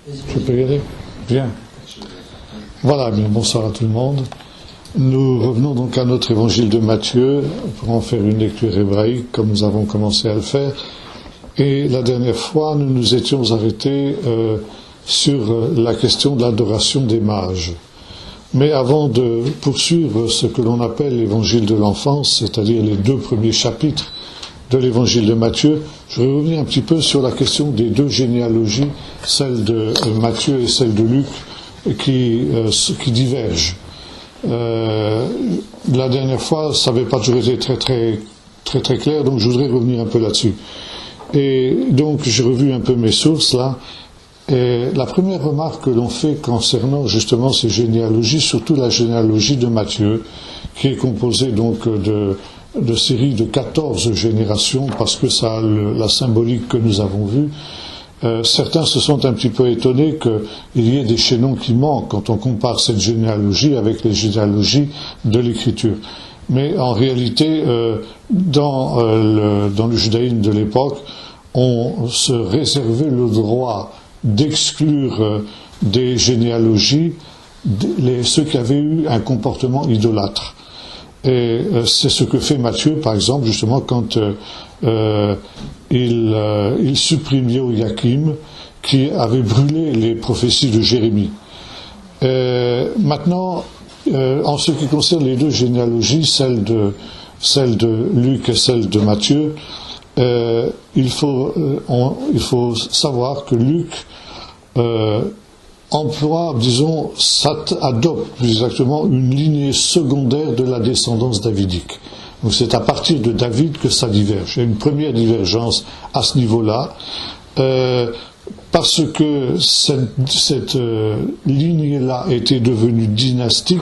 Je peux y aller? Bien. Voilà, bien, bonsoir à tout le monde. Nous revenons donc à notre évangile de Matthieu pour en faire une lecture hébraïque comme nous avons commencé à le faire. Et la dernière fois, nous nous étions arrêtés sur la question de l'adoration des mages. Mais avant de poursuivre ce que l'on appelle l'évangile de l'enfance, c'est-à-dire les 2 premiers chapitres de l'évangile de Matthieu, je vais revenir un petit peu sur la question des 2 généalogies, celle de Matthieu et celle de Luc, qui divergent. La dernière fois, ça n'avait pas toujours été très clair, donc je voudrais revenir un peu là-dessus. Et donc, j'ai revu un peu mes sources là. Et la première remarque que l'on fait concernant justement ces généalogies, surtout la généalogie de Matthieu, qui est composée donc de séries de 14 générations, parce que ça a la symbolique que nous avons vue. Certains se sont un petit peu étonnés qu'il y ait des chaînons qui manquent quand on compare cette généalogie avec les généalogies de l'Écriture. Mais en réalité, dans le judaïsme de l'époque, on se réservait le droit d'exclure des généalogies ceux qui avaient eu un comportement idolâtre. Et c'est ce que fait Matthieu, par exemple, justement, quand il supprime Joachim, qui avait brûlé les prophéties de Jérémie. Maintenant, en ce qui concerne les 2 généalogies, celle de Luc et celle de Matthieu, il faut savoir que Luc emploie, disons, adopte plus exactement une lignée secondaire de la descendance davidique. Donc c'est à partir de David que ça diverge. Il y a une première divergence à ce niveau-là, parce que cette lignée-là était devenue dynastique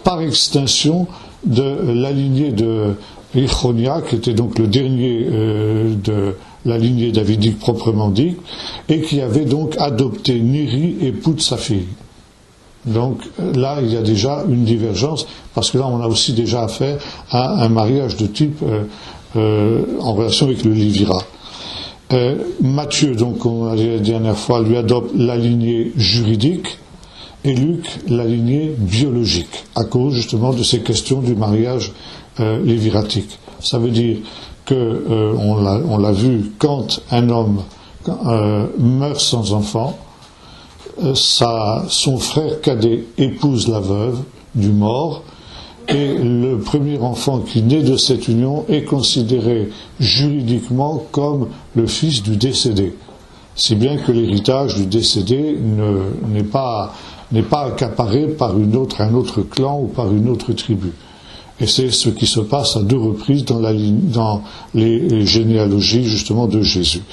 par extinction de la lignée de Ichonia, qui était donc le dernier de la lignée davidique proprement dite, et qui avait donc adopté Néri, époux de sa fille. Donc là, il y a déjà une divergence, parce que là, on a aussi déjà affaire à un mariage de type en relation avec le Lévira. Matthieu, donc, on a dit la dernière fois, lui adopte la lignée juridique, et Luc, la lignée biologique, à cause justement de ces questions du mariage léviratique. Ça veut dire que, on l'a vu, quand un homme meurt sans enfant, son frère cadet épouse la veuve du mort, et le premier enfant qui naît de cette union est considéré juridiquement comme le fils du décédé. Si bien que l'héritage du décédé n'est pas accaparé par un autre clan ou par une autre tribu. Et c'est ce qui se passe à 2 reprises dans les généalogies justement de Jésus.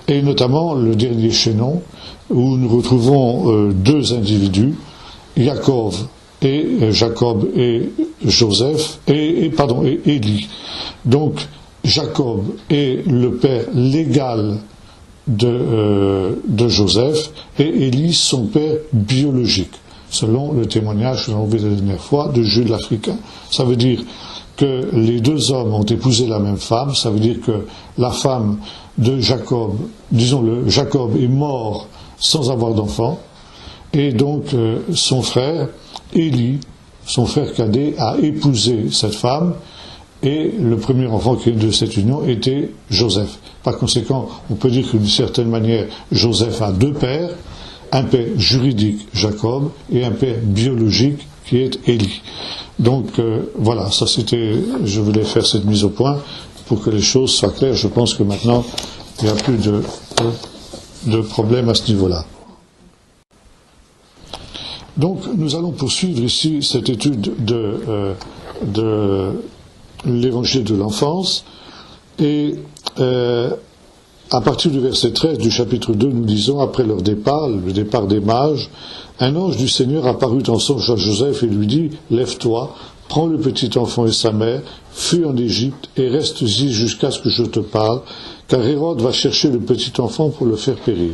Et notamment le dernier chaînon, où nous retrouvons 2 individus, Jacob et Joseph, et Élie. Donc Jacob est le père légal de Joseph, et Élie son père biologique, selon le témoignage que nous avons vu la dernière fois de Jules l'Africain. Ça veut dire que les 2 hommes ont épousé la même femme, ça veut dire que la femme de Jacob, Jacob est mort sans avoir d'enfant, et donc son frère, Élie, son frère cadet, a épousé cette femme, et le premier enfant qui est de cette union était Joseph. Par conséquent, on peut dire que d'une certaine manière, Joseph a 2 pères, un père juridique, Jacob, et un père biologique, qui est Élie. Donc voilà, ça c'était, je voulais faire cette mise au point pour que les choses soient claires. Je pense que maintenant, il n'y a plus de problème à ce niveau-là. Donc nous allons poursuivre ici cette étude de l'évangile de l'enfance, et à partir du verset 13 du chapitre 2, nous lisons: après leur départ, le départ des mages, un ange du Seigneur apparut en songe à Joseph et lui dit: lève-toi, prends le petit enfant et sa mère, fuis en Égypte et reste-y jusqu'à ce que je te parle, car Hérode va chercher le petit enfant pour le faire périr.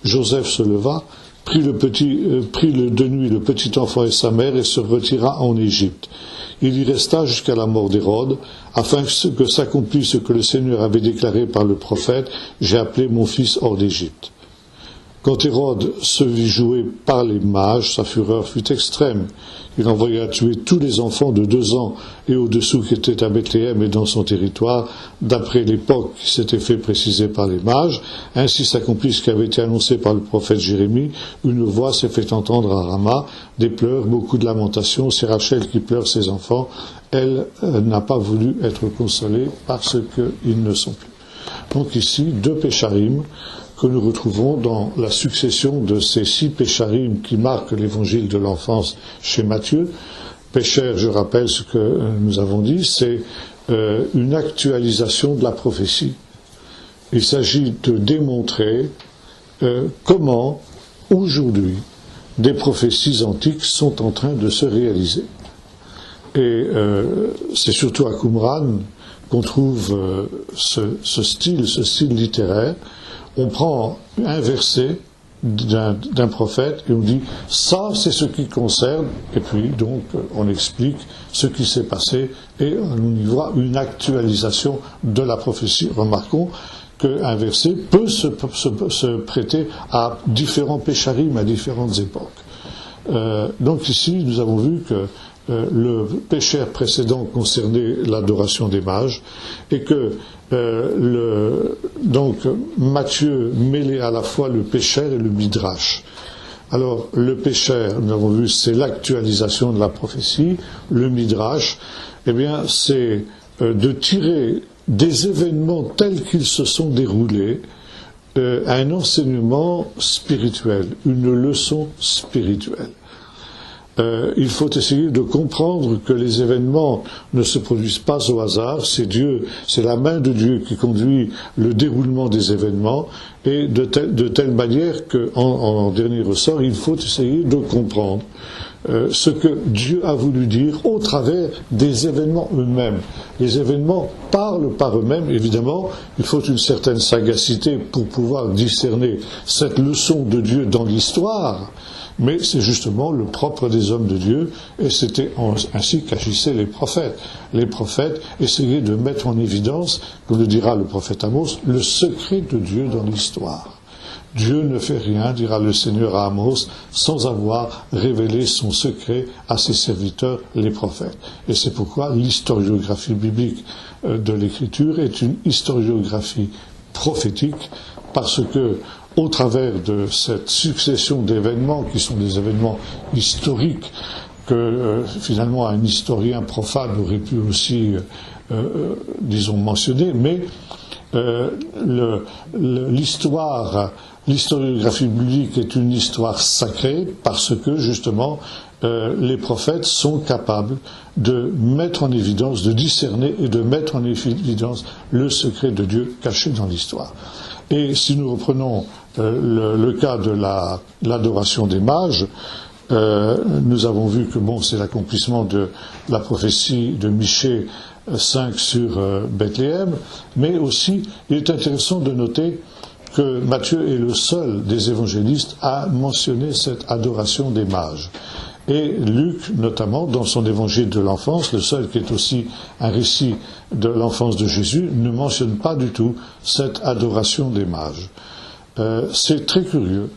Joseph se leva, prit de nuit le petit enfant et sa mère et se retira en Égypte. Il y resta jusqu'à la mort d'Hérode, afin que s'accomplisse ce que le Seigneur avait déclaré par le prophète: j'ai appelé mon fils hors d'Égypte. Quand Hérode se vit jouer par les mages, sa fureur fut extrême. Il envoya tuer tous les enfants de 2 ans et au-dessous qui étaient à Bethléem et dans son territoire, d'après l'époque qui s'était fait préciser par les mages. Ainsi s'accomplit ce qui avait été annoncé par le prophète Jérémie. Une voix s'est fait entendre à Rama, des pleurs, beaucoup de lamentations. C'est Rachel qui pleure ses enfants. Elle n'a pas voulu être consolée parce qu'ils ne sont plus. Donc ici, 2 pécharim que nous retrouvons dans la succession de ces 6 pécharim qui marquent l'évangile de l'enfance chez Matthieu. Pécher, je rappelle ce que nous avons dit, c'est une actualisation de la prophétie. Il s'agit de démontrer comment, aujourd'hui, des prophéties antiques sont en train de se réaliser. Et c'est surtout à Qumran qu'on trouve ce style littéraire. On prend un verset d'un prophète et on dit « ça, c'est ce qui concerne » et puis donc on explique ce qui s'est passé et on y voit une actualisation de la prophétie. Remarquons qu'un verset peut se prêter à différents pécharim à différentes époques. Donc ici, nous avons vu que le pécher précédent concernait l'adoration des mages et que donc Matthieu mêlait à la fois le pécher et le midrash. Alors le pécher, nous avons vu, c'est l'actualisation de la prophétie. Le midrash, eh bien, c'est de tirer des événements tels qu'ils se sont déroulés un enseignement spirituel, une leçon spirituelle. Il faut essayer de comprendre que les événements ne se produisent pas au hasard, c'est Dieu, c'est la main de Dieu qui conduit le déroulement des événements, et de telle manière qu'en dernier ressort, il faut essayer de comprendre ce que Dieu a voulu dire au travers des événements eux-mêmes. Les événements parlent par eux-mêmes, évidemment, il faut une certaine sagacité pour pouvoir discerner cette leçon de Dieu dans l'histoire, mais c'est justement le propre des hommes de Dieu, et c'était ainsi qu'agissaient les prophètes. Les prophètes essayaient de mettre en évidence, comme le dira le prophète Amos, le secret de Dieu dans l'histoire. Dieu ne fait rien, dira le Seigneur à Amos, sans avoir révélé son secret à ses serviteurs, les prophètes. Et c'est pourquoi l'historiographie biblique de l'Écriture est une historiographie prophétique, parce que au travers de cette succession d'événements qui sont des événements historiques que finalement un historien profane aurait pu aussi, disons, mentionner, mais l'historiographie biblique est une histoire sacrée parce que justement les prophètes sont capables de mettre en évidence, de discerner et de mettre en évidence le secret de Dieu caché dans l'histoire. Et si nous reprenons le cas de l'adoration des mages, nous avons vu que c'est l'accomplissement de la prophétie de Michée 5 sur Bethléem, mais aussi il est intéressant de noter que Matthieu est le seul des évangélistes à mentionner cette adoration des mages. Et Luc, notamment, dans son évangile de l'enfance, le seul qui est aussi un récit de l'enfance de Jésus, ne mentionne pas du tout cette adoration des mages. C'est très curieux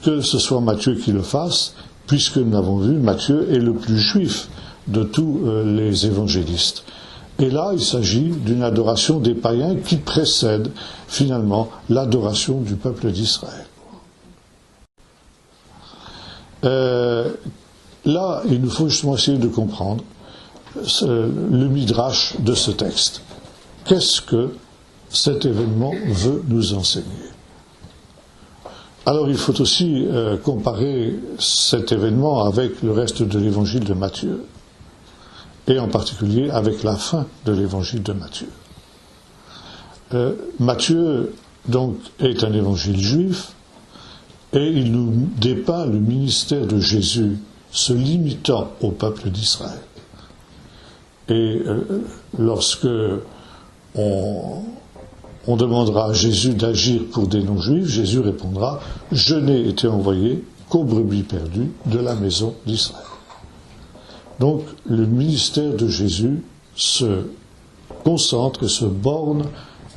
que ce soit Matthieu qui le fasse, puisque nous l'avons vu, Matthieu est le plus juif de tous les évangélistes. Et là, il s'agit d'une adoration des païens qui précède finalement l'adoration du peuple d'Israël. Là, il nous faut justement essayer de comprendre le midrash de ce texte. Qu'est-ce que cet événement veut nous enseigner? Alors, il faut aussi comparer cet événement avec le reste de l'évangile de Matthieu, et en particulier avec la fin de l'évangile de Matthieu. Matthieu, donc, est un évangile juif, et il nous dépeint le ministère de Jésus se limitant au peuple d'Israël. Et lorsque on demandera à Jésus d'agir pour des non-juifs, Jésus répondra « Je n'ai été envoyé qu'aux brebis perdues de la maison d'Israël ». Donc le ministère de Jésus se concentre et se borne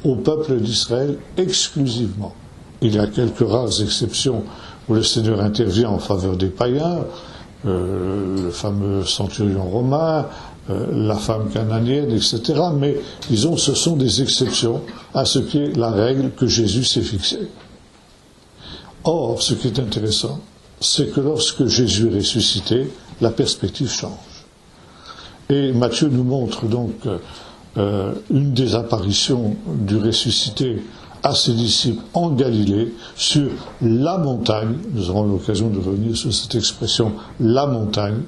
au peuple d'Israël exclusivement. il y a quelques rares exceptions où le Seigneur intervient en faveur des païens, le fameux centurion romain, la femme cananéenne, etc. Mais disons, ce sont des exceptions à ce qui est la règle que Jésus s'est fixée. Or, ce qui est intéressant, c'est que lorsque Jésus est ressuscité, la perspective change. Et Matthieu nous montre donc une des apparitions du ressuscité à ses disciples en Galilée sur la montagne. Nous aurons l'occasion de revenir sur cette expression, la montagne.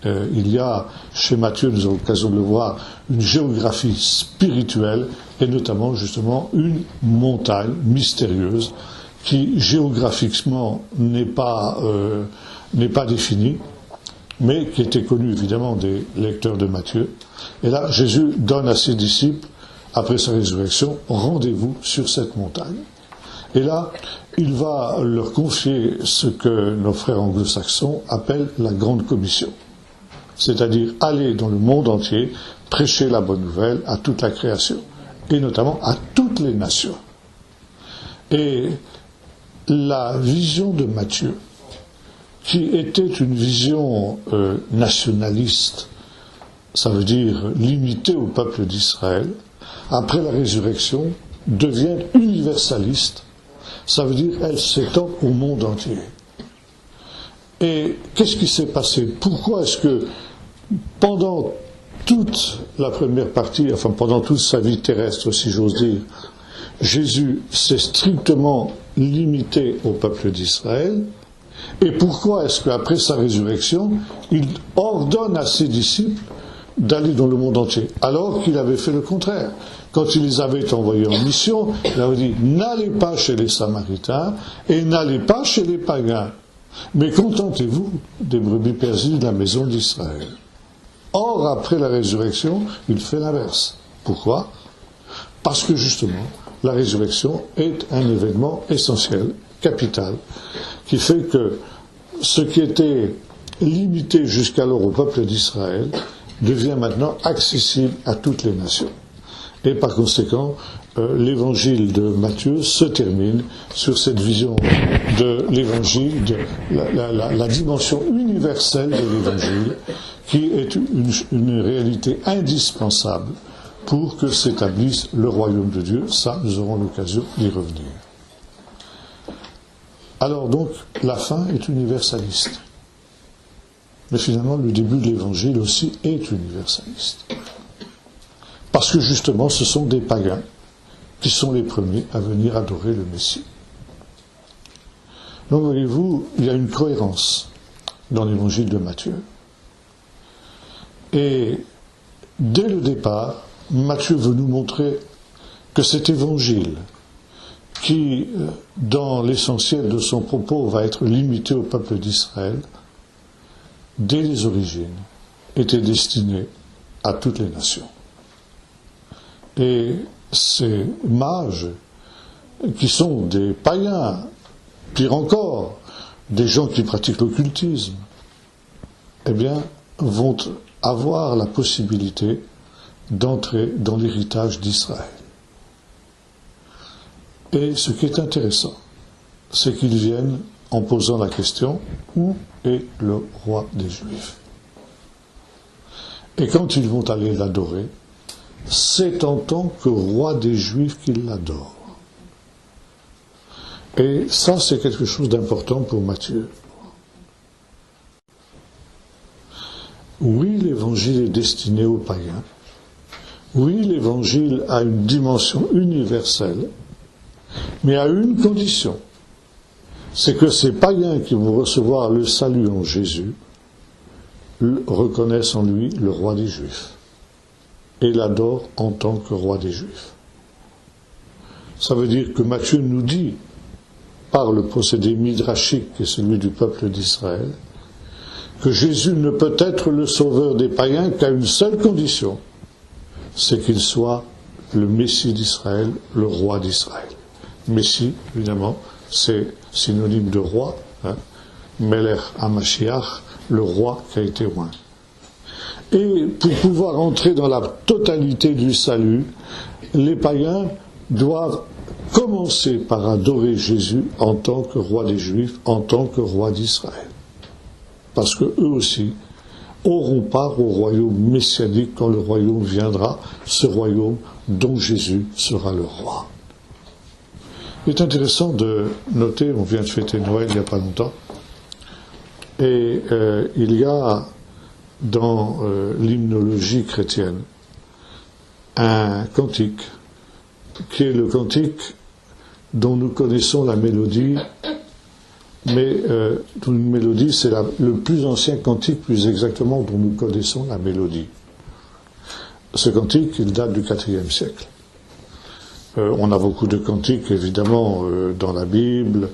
Il y a, chez Matthieu, nous avons l'occasion de le voir, une géographie spirituelle et notamment justement une montagne mystérieuse qui géographiquement n'est pas définie, mais qui était connue évidemment des lecteurs de Matthieu. Et là, Jésus donne à ses disciples, après sa résurrection, rendez-vous sur cette montagne. Et là, il va leur confier ce que nos frères anglo-saxons appellent la grande commission. C'est-à-dire aller dans le monde entier, prêcher la bonne nouvelle à toute la création, et notamment à toutes les nations. Et la vision de Matthieu, qui était une vision nationaliste, ça veut dire limitée au peuple d'Israël, après la résurrection, devient universaliste, ça veut dire elle s'étend au monde entier. Et qu'est-ce qui s'est passé? Pourquoi est-ce que pendant toute la première partie, enfin pendant toute sa vie terrestre, si j'ose dire, Jésus s'est strictement limité au peuple d'Israël? Et pourquoi est-ce qu'après sa résurrection, il ordonne à ses disciples d'aller dans le monde entier, alors qu'il avait fait le contraire? Quand il les avait envoyés en mission, il avait dit « N'allez pas chez les Samaritains et n'allez pas chez les païens, mais contentez-vous des brebis perdues de la maison d'Israël. » Or, après la résurrection, il fait l'inverse. Pourquoi? Parce que justement, la résurrection est un événement essentiel, capital, qui fait que ce qui était limité jusqu'alors au peuple d'Israël devient maintenant accessible à toutes les nations. Et par conséquent, l'évangile de Matthieu se termine sur cette vision de l'évangile, de la dimension universelle de l'évangile, qui est une réalité indispensable pour que s'établisse le royaume de Dieu. Ça, nous aurons l'occasion d'y revenir. Alors donc, la fin est universaliste. Mais finalement, le début de l'évangile aussi est universaliste. Parce que justement, ce sont des païens qui sont les premiers à venir adorer le Messie. Donc, voyez-vous, il y a une cohérence dans l'évangile de Matthieu. Et dès le départ, Matthieu veut nous montrer que cet évangile, qui, dans l'essentiel de son propos, va être limité au peuple d'Israël, dès les origines, était destiné à toutes les nations. Et ces mages, qui sont des païens, pire encore, des gens qui pratiquent l'occultisme, eh bien, vont avoir la possibilité d'entrer dans l'héritage d'Israël. Et ce qui est intéressant, c'est qu'ils viennent en posant la question, où est le roi des Juifs? Et quand ils vont aller l'adorer, c'est en tant que roi des Juifs qu'ils l'adorent. Et ça, c'est quelque chose d'important pour Matthieu. Oui, l'évangile est destiné aux païens. Oui, l'évangile a une dimension universelle, mais à une condition. C'est que ces païens qui vont recevoir le salut en Jésus reconnaissent en lui le roi des Juifs et l'adorent en tant que roi des Juifs. Ça veut dire que Matthieu nous dit, par le procédé midrashique qui est celui du peuple d'Israël, que Jésus ne peut être le sauveur des païens qu'à une seule condition, c'est qu'il soit le Messie d'Israël, le roi d'Israël. Messie, évidemment, c'est synonyme de roi, Melech HaMashiach, le roi qui a été oint. Et pour pouvoir entrer dans la totalité du salut, les païens doivent commencer par adorer Jésus en tant que roi des Juifs, en tant que roi d'Israël. Parce que eux aussi auront part au royaume messianique quand le royaume viendra, ce royaume dont Jésus sera le roi. Il est intéressant de noter, on vient de fêter Noël il n'y a pas longtemps, et il y a dans l'hymnologie chrétienne un cantique qui est le cantique dont nous connaissons la mélodie, mais une mélodie, c'est le plus ancien cantique, plus exactement, dont nous connaissons la mélodie. Ce cantique, il date du IVe siècle. On a beaucoup de cantiques, évidemment, dans la Bible,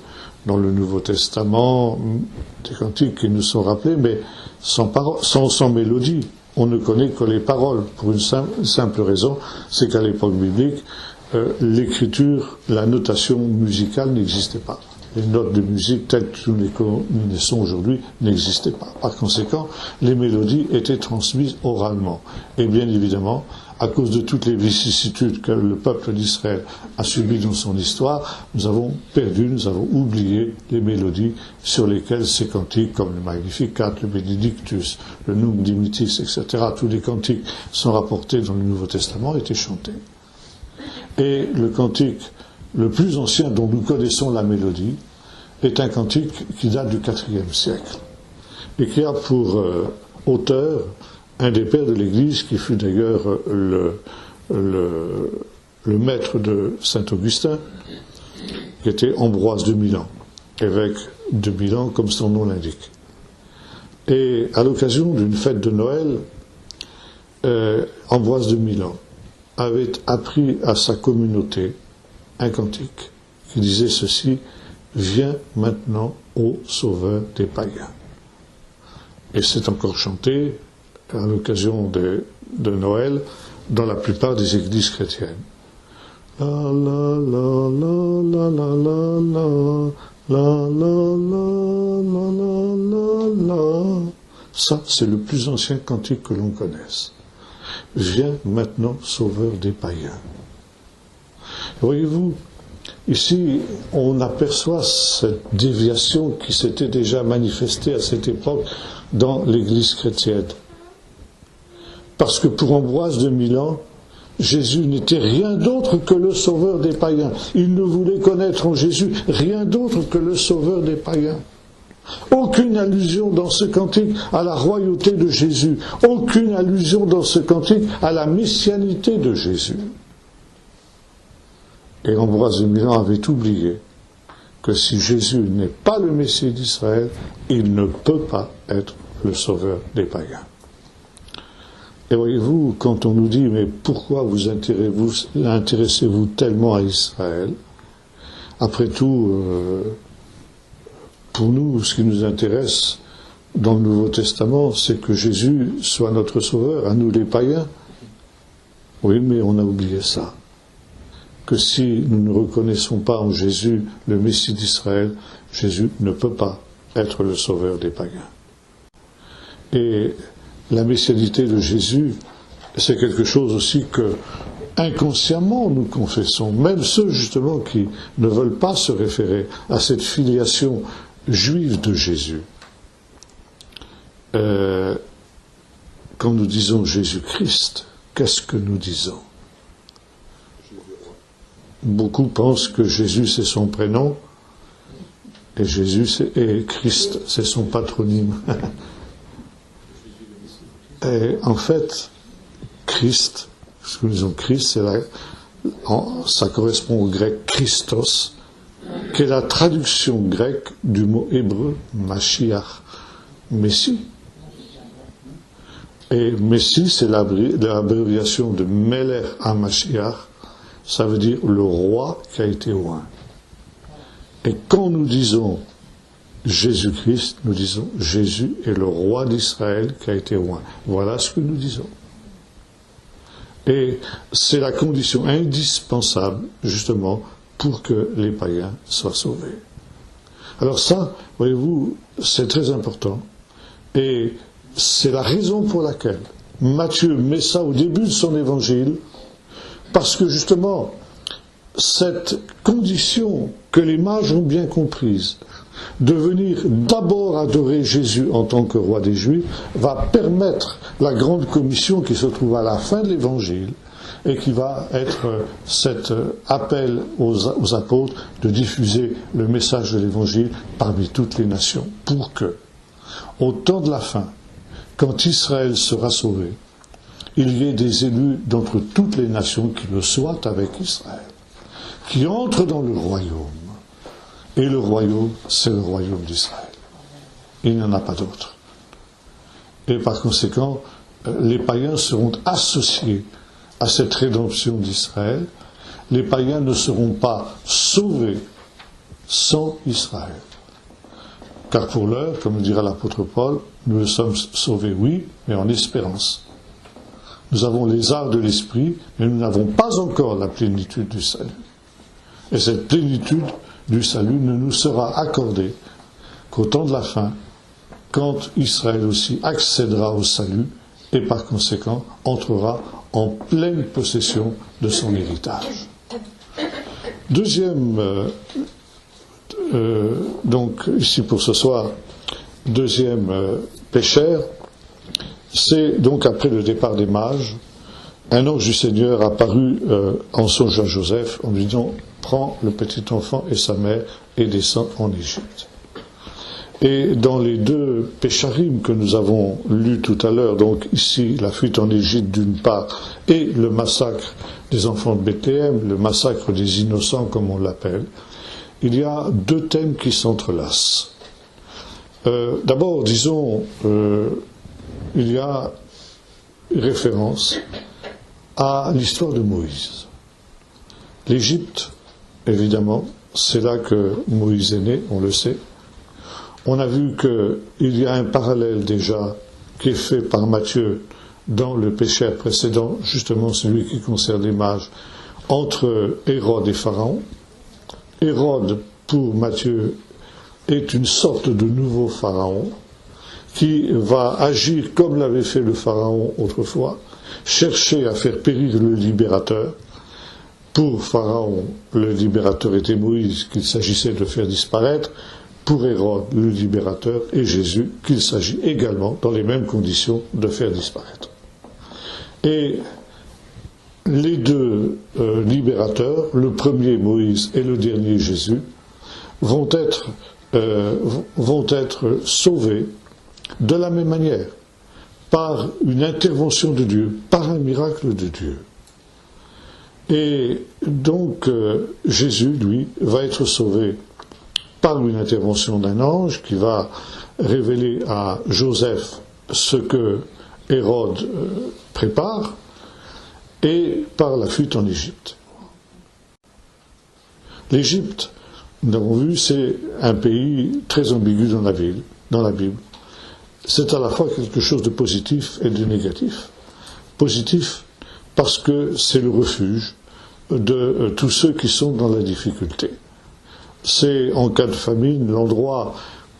dans le Nouveau Testament, des cantiques qui nous sont rappelés, mais sans mélodie. On ne connaît que les paroles, pour une simple raison, c'est qu'à l'époque biblique, l'écriture, la notation musicale n'existait pas. Les notes de musique telles que nous les connaissons aujourd'hui n'existaient pas. Par conséquent, les mélodies étaient transmises oralement. Et bien évidemment, à cause de toutes les vicissitudes que le peuple d'Israël a subies dans son histoire, nous avons oublié les mélodies sur lesquelles ces cantiques, comme le Magnificat, le Benedictus, le Nunc Dimittis, etc., tous les cantiques sont rapportés dans le Nouveau Testament, étaient chantés. Et le cantique le plus ancien dont nous connaissons la mélodie est un cantique qui date du IVe siècle et qui a pour auteur un des pères de l'Église qui fut d'ailleurs le maître de Saint-Augustin, qui était Ambroise de Milan, évêque de Milan comme son nom l'indique. Et à l'occasion d'une fête de Noël, Ambroise de Milan avait appris à sa communauté un cantique qui disait ceci: « Viens maintenant, ô Sauveur des païens ». Et c'est encore chanté à l'occasion de Noël dans la plupart des églises chrétiennes. La la la la la la la la la la la la la. Ça, c'est le plus ancien cantique que l'on connaisse. Viens maintenant, Sauveur des païens. Voyez-vous, ici, on aperçoit cette déviation qui s'était déjà manifestée à cette époque dans l'Église chrétienne. Parce que pour Ambroise de Milan, Jésus n'était rien d'autre que le sauveur des païens. Il ne voulait connaître en Jésus rien d'autre que le sauveur des païens. Aucune allusion dans ce cantique à la royauté de Jésus. Aucune allusion dans ce cantique à la messianité de Jésus. Et Ambroise de Milan avait oublié que si Jésus n'est pas le Messie d'Israël, il ne peut pas être le sauveur des païens. Et voyez-vous, quand on nous dit « mais pourquoi vous intéressez-vous tellement à Israël ?» Après tout, pour nous, ce qui nous intéresse dans le Nouveau Testament, c'est que Jésus soit notre sauveur, à nous les païens. Oui, mais on a oublié ça. Que si nous ne reconnaissons pas en Jésus le Messie d'Israël, Jésus ne peut pas être le sauveur des païens. Et la messianité de Jésus, c'est quelque chose aussi que inconsciemment nous confessons, même ceux justement qui ne veulent pas se référer à cette filiation juive de Jésus. Quand nous disons Jésus-Christ, qu'est-ce que nous disons? Beaucoup pensent que Jésus c'est son prénom et Christ c'est son patronyme. Et en fait, Christ, ce que nous disons Christ, ça correspond au grec Christos, qui est la traduction grecque du mot hébreu Mashiach, Messie. Et Messie, c'est l'abréviation de Meler HaMashiach, ça veut dire le roi qui a été oint. Et quand nous disons Jésus-Christ, nous disons Jésus est le roi d'Israël qui a été oint. Voilà ce que nous disons. Et c'est la condition indispensable, justement, pour que les païens soient sauvés. Alors ça, voyez-vous, c'est très important. Et c'est la raison pour laquelle Matthieu met ça au début de son évangile, parce que justement, cette condition que les mages ont bien comprise, de venir d'abord adorer Jésus en tant que roi des Juifs, va permettre la grande commission qui se trouve à la fin de l'Évangile et qui va être cet appel aux apôtres de diffuser le message de l'Évangile parmi toutes les nations, pour que, au temps de la fin, quand Israël sera sauvé, il y ait des élus d'entre toutes les nations qui le soient avec Israël, qui entrent dans le royaume. Et le royaume, c'est le royaume d'Israël. Il n'y en a pas d'autre. Et par conséquent, les païens seront associés à cette rédemption d'Israël. Les païens ne seront pas sauvés sans Israël. Car pour l'heure, comme le dira l'apôtre Paul, nous le sommes sauvés, oui, mais en espérance. Nous avons les arts de l'esprit, mais nous n'avons pas encore la plénitude du salut. Et cette plénitude du salut ne nous sera accordée qu'au temps de la fin, quand Israël aussi accédera au salut et par conséquent entrera en pleine possession de son héritage. Deuxième, donc ici pour ce soir, deuxième pécheur, c'est donc après le départ des mages, un ange du Seigneur apparut en songe à Joseph en lui disant « Prends le petit enfant et sa mère et descends en Égypte ». Et dans les deux pécharim que nous avons lus tout à l'heure, donc ici la fuite en Égypte d'une part et le massacre des enfants de Bethléem, le massacre des innocents comme on l'appelle, il y a deux thèmes qui s'entrelacent. D'abord, disons, il y a référence à l'histoire de Moïse. L'Égypte, évidemment, c'est là que Moïse est né, on le sait. On a vu qu'il y a un parallèle déjà qui est fait par Matthieu dans le péché précédent, justement celui qui concerne les mages, entre Hérode et Pharaon. Hérode, pour Matthieu, est une sorte de nouveau Pharaon qui va agir comme l'avait fait le Pharaon autrefois, chercher à faire périr le libérateur. Pour Pharaon, le libérateur était Moïse, qu'il s'agissait de faire disparaître. Pour Hérode, le libérateur, est Jésus, qu'il s'agit également, dans les mêmes conditions, de faire disparaître. Et les deux libérateurs, le premier Moïse et le dernier Jésus, vont être sauvés de la même manière, par une intervention de Dieu, par un miracle de Dieu. Et donc Jésus, lui, va être sauvé par une intervention d'un ange qui va révéler à Joseph ce que Hérode prépare, et par la fuite en Égypte. L'Égypte, nous l'avons vu, c'est un pays très ambigu dans la Bible. C'est à la fois quelque chose de positif et de négatif. Positif parce que c'est le refuge de tous ceux qui sont dans la difficulté. C'est en cas de famine l'endroit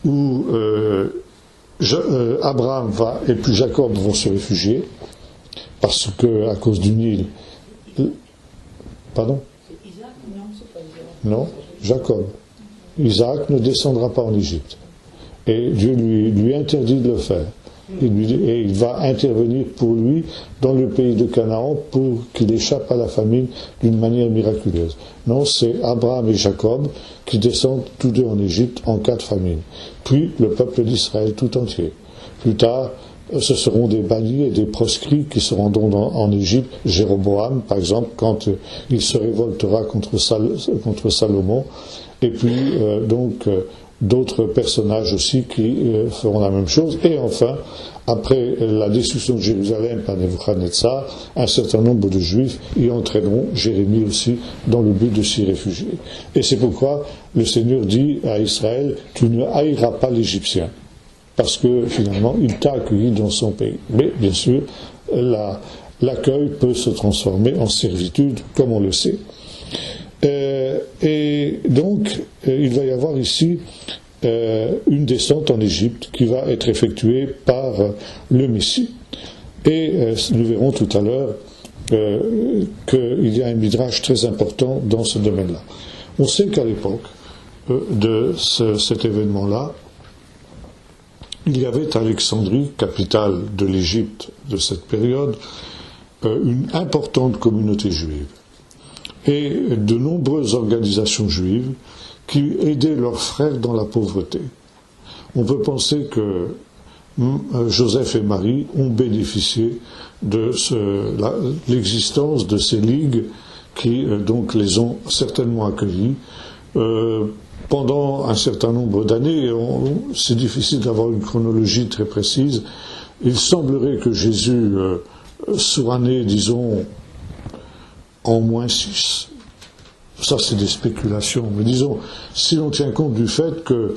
où Abraham et puis Jacob vont se réfugier, parce que à cause du Nil. Pardon ? Non, Jacob. Isaac ne descendra pas en Égypte. Et Dieu lui interdit de le faire. Et il va intervenir pour lui dans le pays de Canaan pour qu'il échappe à la famine d'une manière miraculeuse. Non, c'est Abraham et Jacob qui descendent tous deux en Égypte en cas de famine. Puis le peuple d'Israël tout entier. Plus tard, ce seront des bannis et des proscrits qui se rendront en Égypte. Jéroboam, par exemple, quand il se révoltera contre Salomon. Et puis, d'autres personnages aussi qui feront la même chose. Et enfin, après la destruction de Jérusalem par Nebuchadnezzar, un certain nombre de Juifs y entraîneront Jérémie aussi dans le but de s'y réfugier. Et c'est pourquoi le Seigneur dit à Israël, tu ne haïras pas l'Égyptien, parce que finalement il t'a accueilli dans son pays. Mais bien sûr, l'accueil peut se transformer en servitude, comme on le sait. Et donc, il va y avoir ici une descente en Égypte qui va être effectuée par le Messie. Et nous verrons tout à l'heure qu'il y a un midrash très important dans ce domaine-là. On sait qu'à l'époque de cet événement-là, il y avait à Alexandrie, capitale de l'Égypte de cette période, une importante communauté juive et de nombreuses organisations juives qui aidaient leurs frères dans la pauvreté. On peut penser que Joseph et Marie ont bénéficié de l'existence de ces ligues qui donc les ont certainement accueillis pendant un certain nombre d'années. C'est difficile d'avoir une chronologie très précise. Il semblerait que Jésus soit né, disons, en -6. Ça, c'est des spéculations. Mais disons, si l'on tient compte du fait que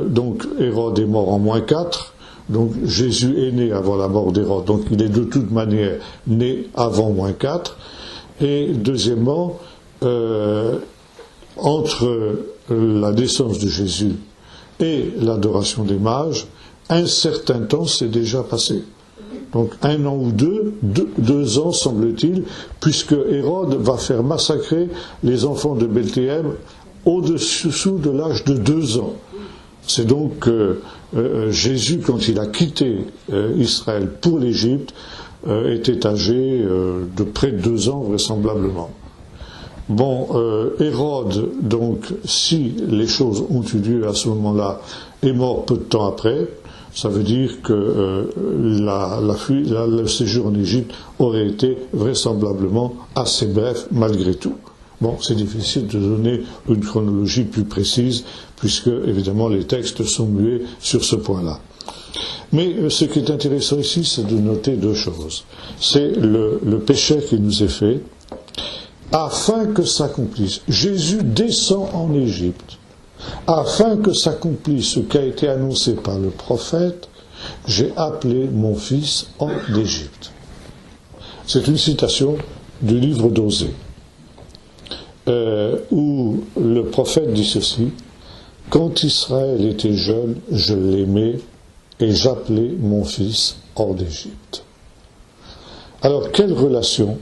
donc Hérode est mort en -4, donc Jésus est né avant la mort d'Hérode, donc il est de toute manière né avant -4. Et deuxièmement, entre la naissance de Jésus et l'adoration des mages, un certain temps s'est déjà passé. Donc 1 an ou 2 ans semble-t-il, puisque Hérode va faire massacrer les enfants de Bethléem au-dessous de l'âge de 2 ans. C'est donc Jésus, quand il a quitté Israël pour l'Égypte, était âgé de près de 2 ans vraisemblablement. Bon, Hérode, donc, si les choses ont eu lieu à ce moment-là, est mort peu de temps après. Ça veut dire que le séjour en Égypte aurait été vraisemblablement assez bref malgré tout. Bon, c'est difficile de donner une chronologie plus précise, puisque, évidemment, les textes sont muets sur ce point-là. Mais ce qui est intéressant ici, c'est de noter 2 choses. C'est le péché qui nous est fait, afin que s'accomplisse. Jésus descend en Égypte, afin que s'accomplisse ce qui a été annoncé par le prophète, j'ai appelé mon fils hors d'Égypte. C'est une citation du livre d'Osée, où le prophète dit ceci: quand Israël était jeune, je l'aimais et j'appelais mon fils hors d'Égypte. Alors, quelle relation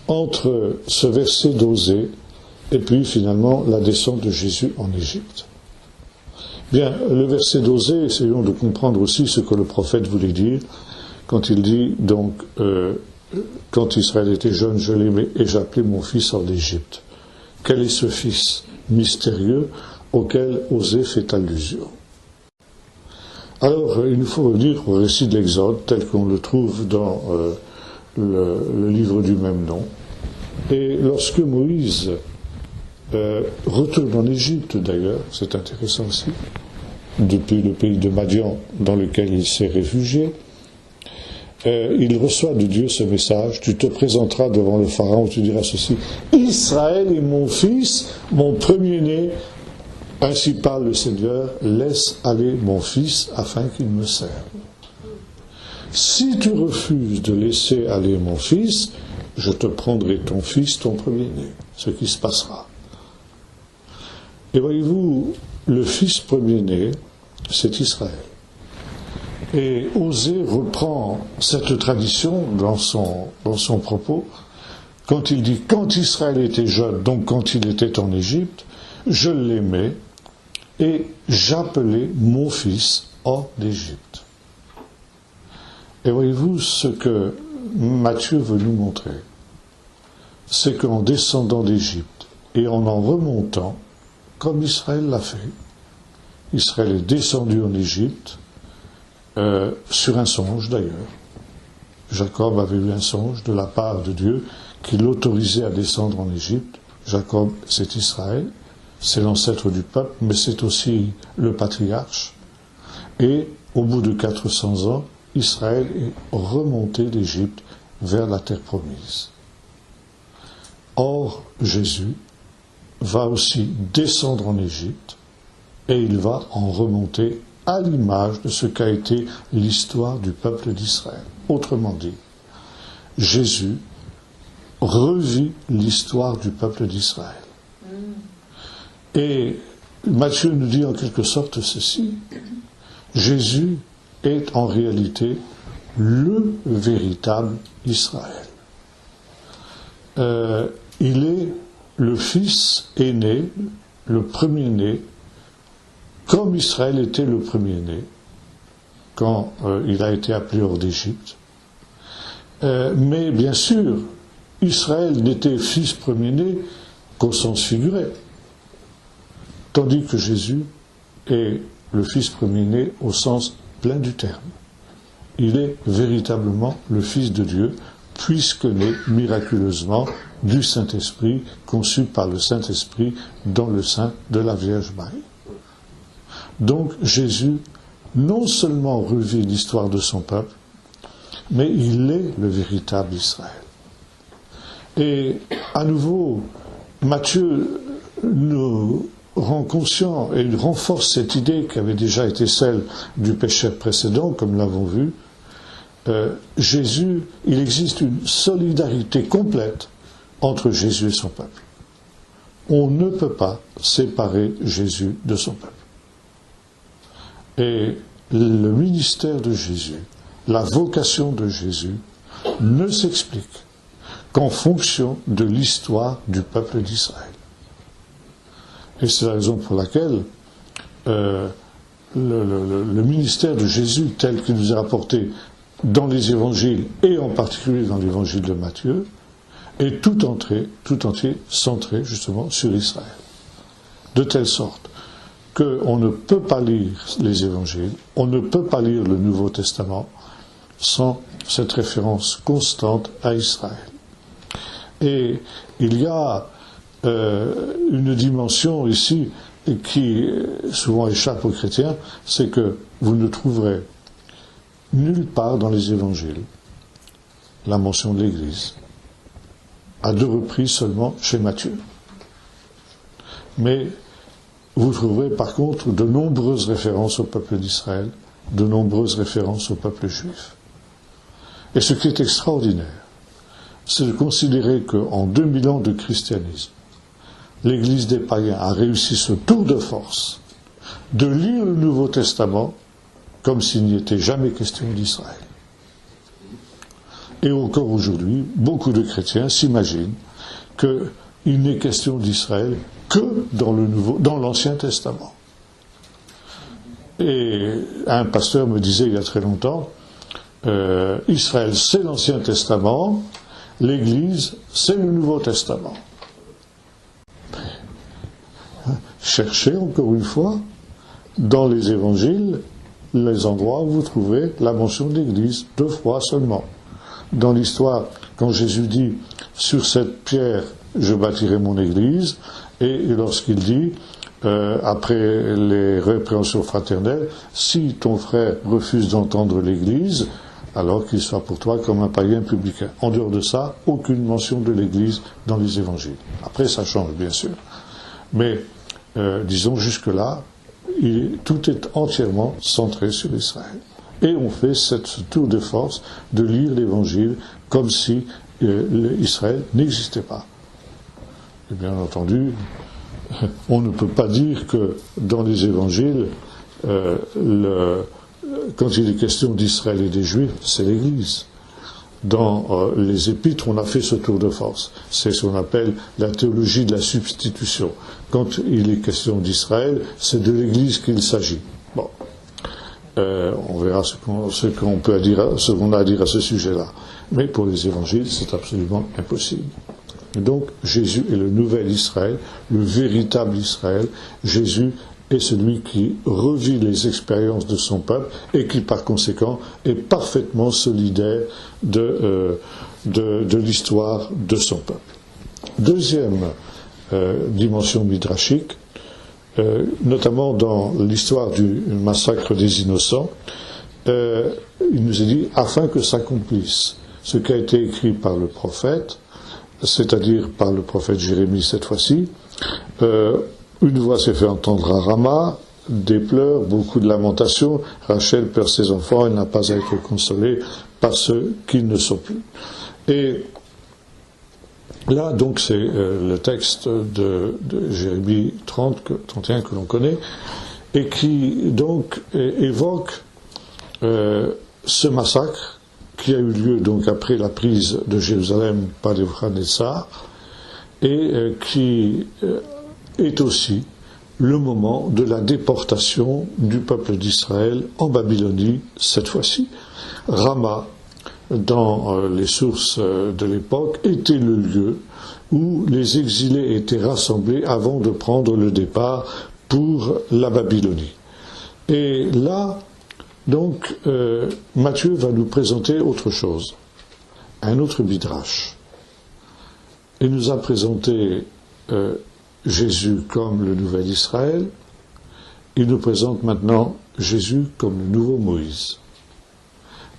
entre ce verset d'Osée et puis finalement la descente de Jésus en Égypte? Bien, le verset d'Osée, essayons de comprendre aussi ce que le prophète voulait dire quand il dit donc quand Israël était jeune, je l'aimais et j'appelais mon fils hors d'Égypte. Quel est ce fils mystérieux auquel Osée fait allusion? Alors, il nous faut revenir au récit de l'Exode tel qu'on le trouve dans le livre du même nom. Et lorsque Moïse retourne en Égypte, d'ailleurs, c'est intéressant aussi, depuis le pays de Madian dans lequel il s'est réfugié, il reçoit de Dieu ce message: tu te présenteras devant le Pharaon, tu diras ceci: Israël est mon fils, mon premier-né, ainsi parle le Seigneur, laisse aller mon fils afin qu'il me serve. Si tu refuses de laisser aller mon fils, je te prendrai ton fils, ton premier-né, ce qui se passera. Et voyez-vous, le fils premier-né, c'est Israël. Et Osée reprend cette tradition dans son propos, quand il dit: quand Israël était jeune, donc quand il était en Égypte, je l'aimais et j'appelais mon fils hors d'Égypte. Et voyez-vous, ce que Matthieu veut nous montrer, c'est qu'en descendant d'Égypte et en remontant, comme Israël l'a fait, Israël est descendu en Égypte, sur un songe d'ailleurs. Jacob avait eu un songe de la part de Dieu qui l'autorisait à descendre en Égypte. Jacob, c'est Israël, c'est l'ancêtre du peuple, mais c'est aussi le patriarche. Et au bout de 400 ans, Israël est remonté d'Égypte vers la terre promise. Or, Jésus va aussi descendre en Égypte et il va en remonter à l'image de ce qu'a été l'histoire du peuple d'Israël. Autrement dit, Jésus revit l'histoire du peuple d'Israël. Et Matthieu nous dit en quelque sorte ceci: Jésus est en réalité le véritable Israël. il est le fils aîné, le premier-né, comme Israël était le premier-né quand il a été appelé hors d'Égypte. Mais bien sûr, Israël n'était fils premier-né qu'au sens figuré, tandis que Jésus est le fils premier-né au sens plein du terme. Il est véritablement le Fils de Dieu, puisque né miraculeusement du Saint-Esprit, conçu par le Saint-Esprit dans le sein de la Vierge Marie. Donc Jésus non seulement revit l'histoire de son peuple, mais il est le véritable Israël. Et à nouveau, Matthieu nous rend conscient et renforce cette idée qui avait déjà été celle du pécheur précédent, comme nous l'avons vu. Jésus, il existe une solidarité complète entre Jésus et son peuple. On ne peut pas séparer Jésus de son peuple. Et le ministère de Jésus, la vocation de Jésus, ne s'explique qu'en fonction de l'histoire du peuple d'Israël. Et c'est la raison pour laquelle le ministère de Jésus, tel qu'il nous est rapporté dans les évangiles, et en particulier dans l'évangile de Matthieu, est tout entier centré justement sur Israël. De telle sorte qu'on ne peut pas lire les évangiles, on ne peut pas lire le Nouveau Testament sans cette référence constante à Israël. Et il y a une dimension ici qui souvent échappe aux chrétiens, c'est que vous ne trouverez nulle part dans les évangiles la mention de l'Église, à 2 reprises seulement chez Matthieu. Mais vous trouverez par contre de nombreuses références au peuple d'Israël, de nombreuses références au peuple juif. Et ce qui est extraordinaire, c'est de considérer qu'en 2000 ans de christianisme, l'Église des païens a réussi ce tour de force de lire le Nouveau Testament comme s'il n'y était jamais question d'Israël. Et encore aujourd'hui, beaucoup de chrétiens s'imaginent qu'il n'est question d'Israël que dans l'Ancien Testament. Et un pasteur me disait il y a très longtemps, Israël c'est l'Ancien Testament, l'Église c'est le Nouveau Testament. Cherchez encore une fois dans les évangiles les endroits où vous trouvez la mention de l'Église, 2 fois seulement. Dans l'histoire, quand Jésus dit « Sur cette pierre, je bâtirai mon Église », et lorsqu'il dit, après les répréhensions fraternelles, « Si ton frère refuse d'entendre l'Église, alors qu'il soit pour toi comme un païen publicain. » En dehors de ça, aucune mention de l'Église dans les évangiles. Après, ça change, bien sûr. Mais, disons, jusque-là, tout est entièrement centré sur Israël. Et on fait ce tour de force de lire l'Évangile comme si Israël n'existait pas. Et bien entendu, on ne peut pas dire que dans les Évangiles, quand il est question d'Israël et des Juifs, c'est l'Église. Dans les Épîtres, on a fait ce tour de force. C'est ce qu'on appelle la théologie de la substitution. Quand il est question d'Israël, c'est de l'Église qu'il s'agit. Bon, on verra ce qu'on a à dire à ce sujet-là. Mais pour les Évangiles, c'est absolument impossible. Et donc, Jésus est le nouvel Israël, le véritable Israël. Jésus est celui qui revit les expériences de son peuple et qui, par conséquent, est parfaitement solidaire de l'histoire de son peuple. Deuxième dimension midrashique, notamment dans l'histoire du massacre des innocents, il nous est dit « afin que s'accomplisse ce qui a été écrit par le prophète », c'est-à-dire par le prophète Jérémie cette fois-ci, une voix s'est fait entendre à Rama, des pleurs, beaucoup de lamentations. Rachel perd ses enfants, elle n'a pas à être consolée par ceux qui ne sont plus. Et là, donc, c'est le texte de Jérémie 31 que l'on connaît, et qui, donc, évoque ce massacre qui a eu lieu donc après la prise de Jérusalem par Nebuchadnezzar, et qui est aussi le moment de la déportation du peuple d'Israël en Babylonie, cette fois-ci. Rama, dans les sources de l'époque, était le lieu où les exilés étaient rassemblés avant de prendre le départ pour la Babylonie. Et là, donc, Matthieu va nous présenter autre chose, un autre midrash. Il nous a présenté Jésus comme le nouvel Israël. Il nous présente maintenant Jésus comme le nouveau Moïse.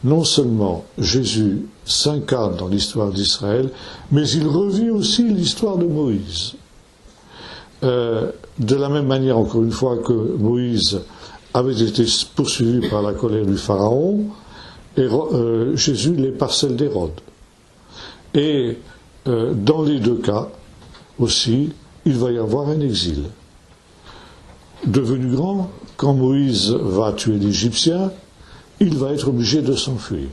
Non seulement Jésus s'incarne dans l'histoire d'Israël, mais il revit aussi l'histoire de Moïse. De la même manière, encore une fois, que Moïse avait été poursuivi par la colère du Pharaon, et Jésus l'est par celle d'Hérode. Et dans les deux cas aussi, il va y avoir un exil. Devenu grand, quand Moïse va tuer l'Égyptien, il va être obligé de s'enfuir.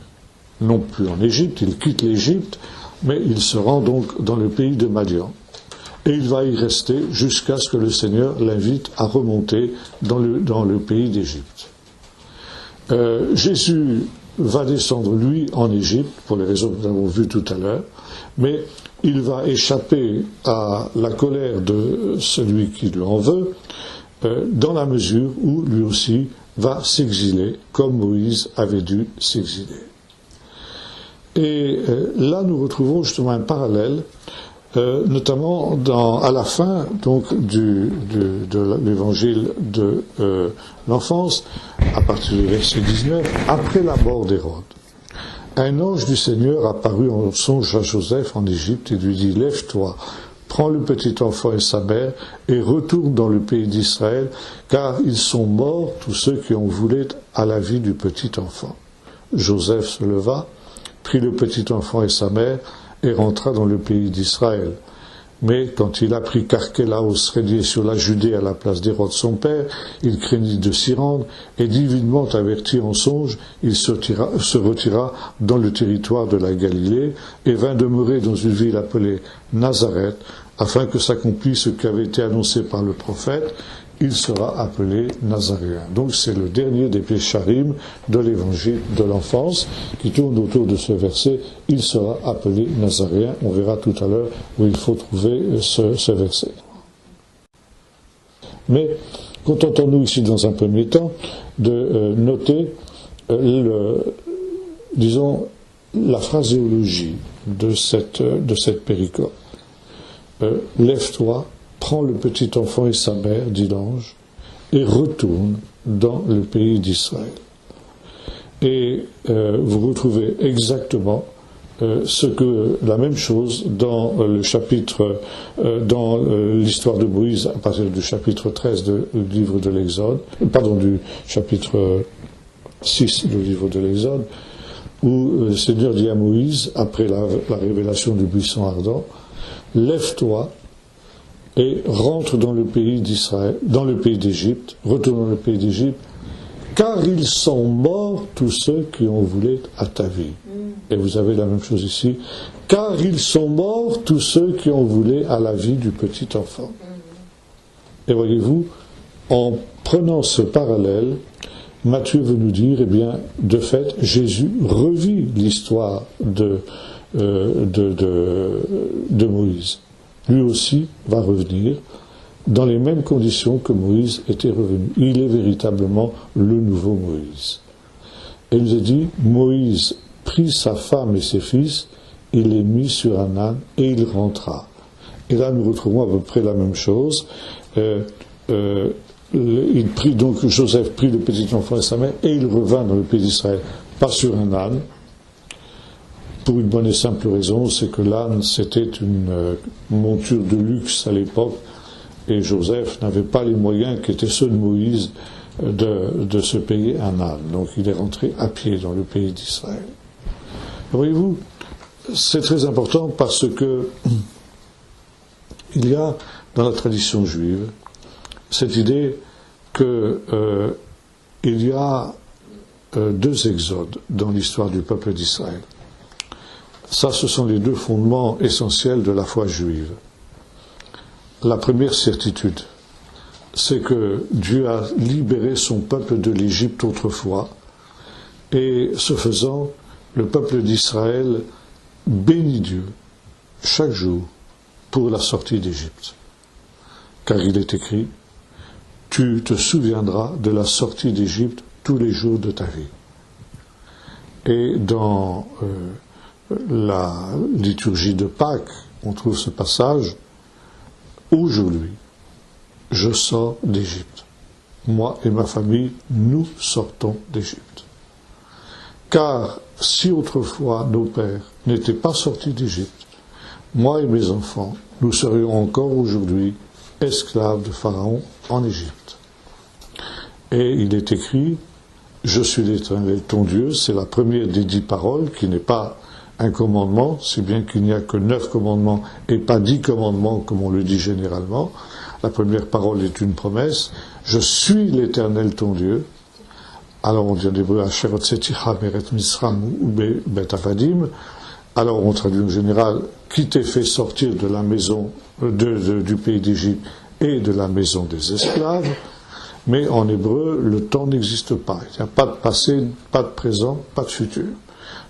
Non plus en Égypte, il quitte l'Égypte, mais il se rend donc dans le pays de Madian. Et il va y rester jusqu'à ce que le Seigneur l'invite à remonter dans le pays d'Égypte. Jésus va descendre, lui, en Égypte, pour les raisons que nous avons vues tout à l'heure, mais il va échapper à la colère de celui qui l'en veut, dans la mesure où lui aussi va s'exiler, comme Moïse avait dû s'exiler. Et là, nous retrouvons justement un parallèle, notamment à la fin donc de l'évangile de l'enfance, à partir du verset 19, après la mort d'Hérode. Un ange du Seigneur apparut en songe à Joseph en Égypte et lui dit « Lève-toi, prends le petit enfant et sa mère et retourne dans le pays d'Israël, car ils sont morts tous ceux qui ont voulu à la vie du petit enfant. » Joseph se leva, prit le petit enfant et sa mère et rentra dans le pays d'Israël. Mais quand il apprit qu'Archélaos régnait sur la Judée à la place d'Hérode son père, il craignit de s'y rendre, et divinement averti en songe, il se retira dans le territoire de la Galilée, et vint demeurer dans une ville appelée Nazareth, afin que s'accomplisse ce qui avait été annoncé par le prophète, il sera appelé Nazaréen. Donc c'est le dernier des Pécharim de l'évangile de l'enfance qui tourne autour de ce verset, il sera appelé Nazaréen. On verra tout à l'heure où il faut trouver ce verset. Mais contentons-nous ici dans un premier temps de noter la phraséologie de cette péricope. Lève-toi, prends le petit enfant et sa mère, dit l'ange, et retourne dans le pays d'Israël. Et vous retrouvez exactement la même chose dans le chapitre, dans l'histoire de Moïse, à partir du chapitre 13 du livre de l'Exode, du chapitre 6 du livre de l'Exode, où le Seigneur dit à Moïse, après la révélation du buisson ardent, « Lève-toi, et rentre dans le pays d'Israël, dans le pays d'Égypte, retourne dans le pays d'Égypte, car ils sont morts tous ceux qui ont voulu à ta vie. » Et vous avez la même chose ici, car ils sont morts tous ceux qui ont voulu à la vie du petit enfant. Et voyez-vous, en prenant ce parallèle, Matthieu veut nous dire, eh bien, de fait, Jésus revit l'histoire de Moïse. Lui aussi va revenir dans les mêmes conditions que Moïse était revenu. Il est véritablement le nouveau Moïse. Et il nous est dit, Moïse prit sa femme et ses fils, il les mit sur un âne et il rentra. Et là nous retrouvons à peu près la même chose. Joseph prit le petit enfant et sa mère et il revint dans le pays d'Israël, pas sur un âne, pour une bonne et simple raison, c'est que l'âne, c'était une monture de luxe à l'époque, et Joseph n'avait pas les moyens qui étaient ceux de Moïse de se payer un âne. Donc il est rentré à pied dans le pays d'Israël. Voyez-vous, c'est très important parce que il y a dans la tradition juive cette idée que il y a deux exodes dans l'histoire du peuple d'Israël. Ça, ce sont les deux fondements essentiels de la foi juive. La première certitude, c'est que Dieu a libéré son peuple de l'Égypte autrefois, et ce faisant, le peuple d'Israël bénit Dieu chaque jour pour la sortie d'Égypte. Car il est écrit, tu te souviendras de la sortie d'Égypte tous les jours de ta vie. Et dans la liturgie de Pâques, on trouve ce passage, aujourd'hui, je sors d'Égypte. Moi et ma famille, nous sortons d'Égypte. Car si autrefois nos pères n'étaient pas sortis d'Égypte, moi et mes enfants, nous serions encore aujourd'hui esclaves de Pharaon en Égypte. Et il est écrit, je suis l'Éternel ton Dieu, c'est la première des 10 paroles qui n'est pas un commandement, si bien qu'il n'y a que 9 commandements et pas 10 commandements comme on le dit généralement. La première parole est une promesse, je suis l'Éternel ton Dieu. Alors on dit en hébreu, alors on traduit en général, qui t'ait fait sortir de la maison du pays d'Égypte et de la maison des esclaves, mais en hébreu, le temps n'existe pas. Il n'y a pas de passé, pas de présent, pas de futur.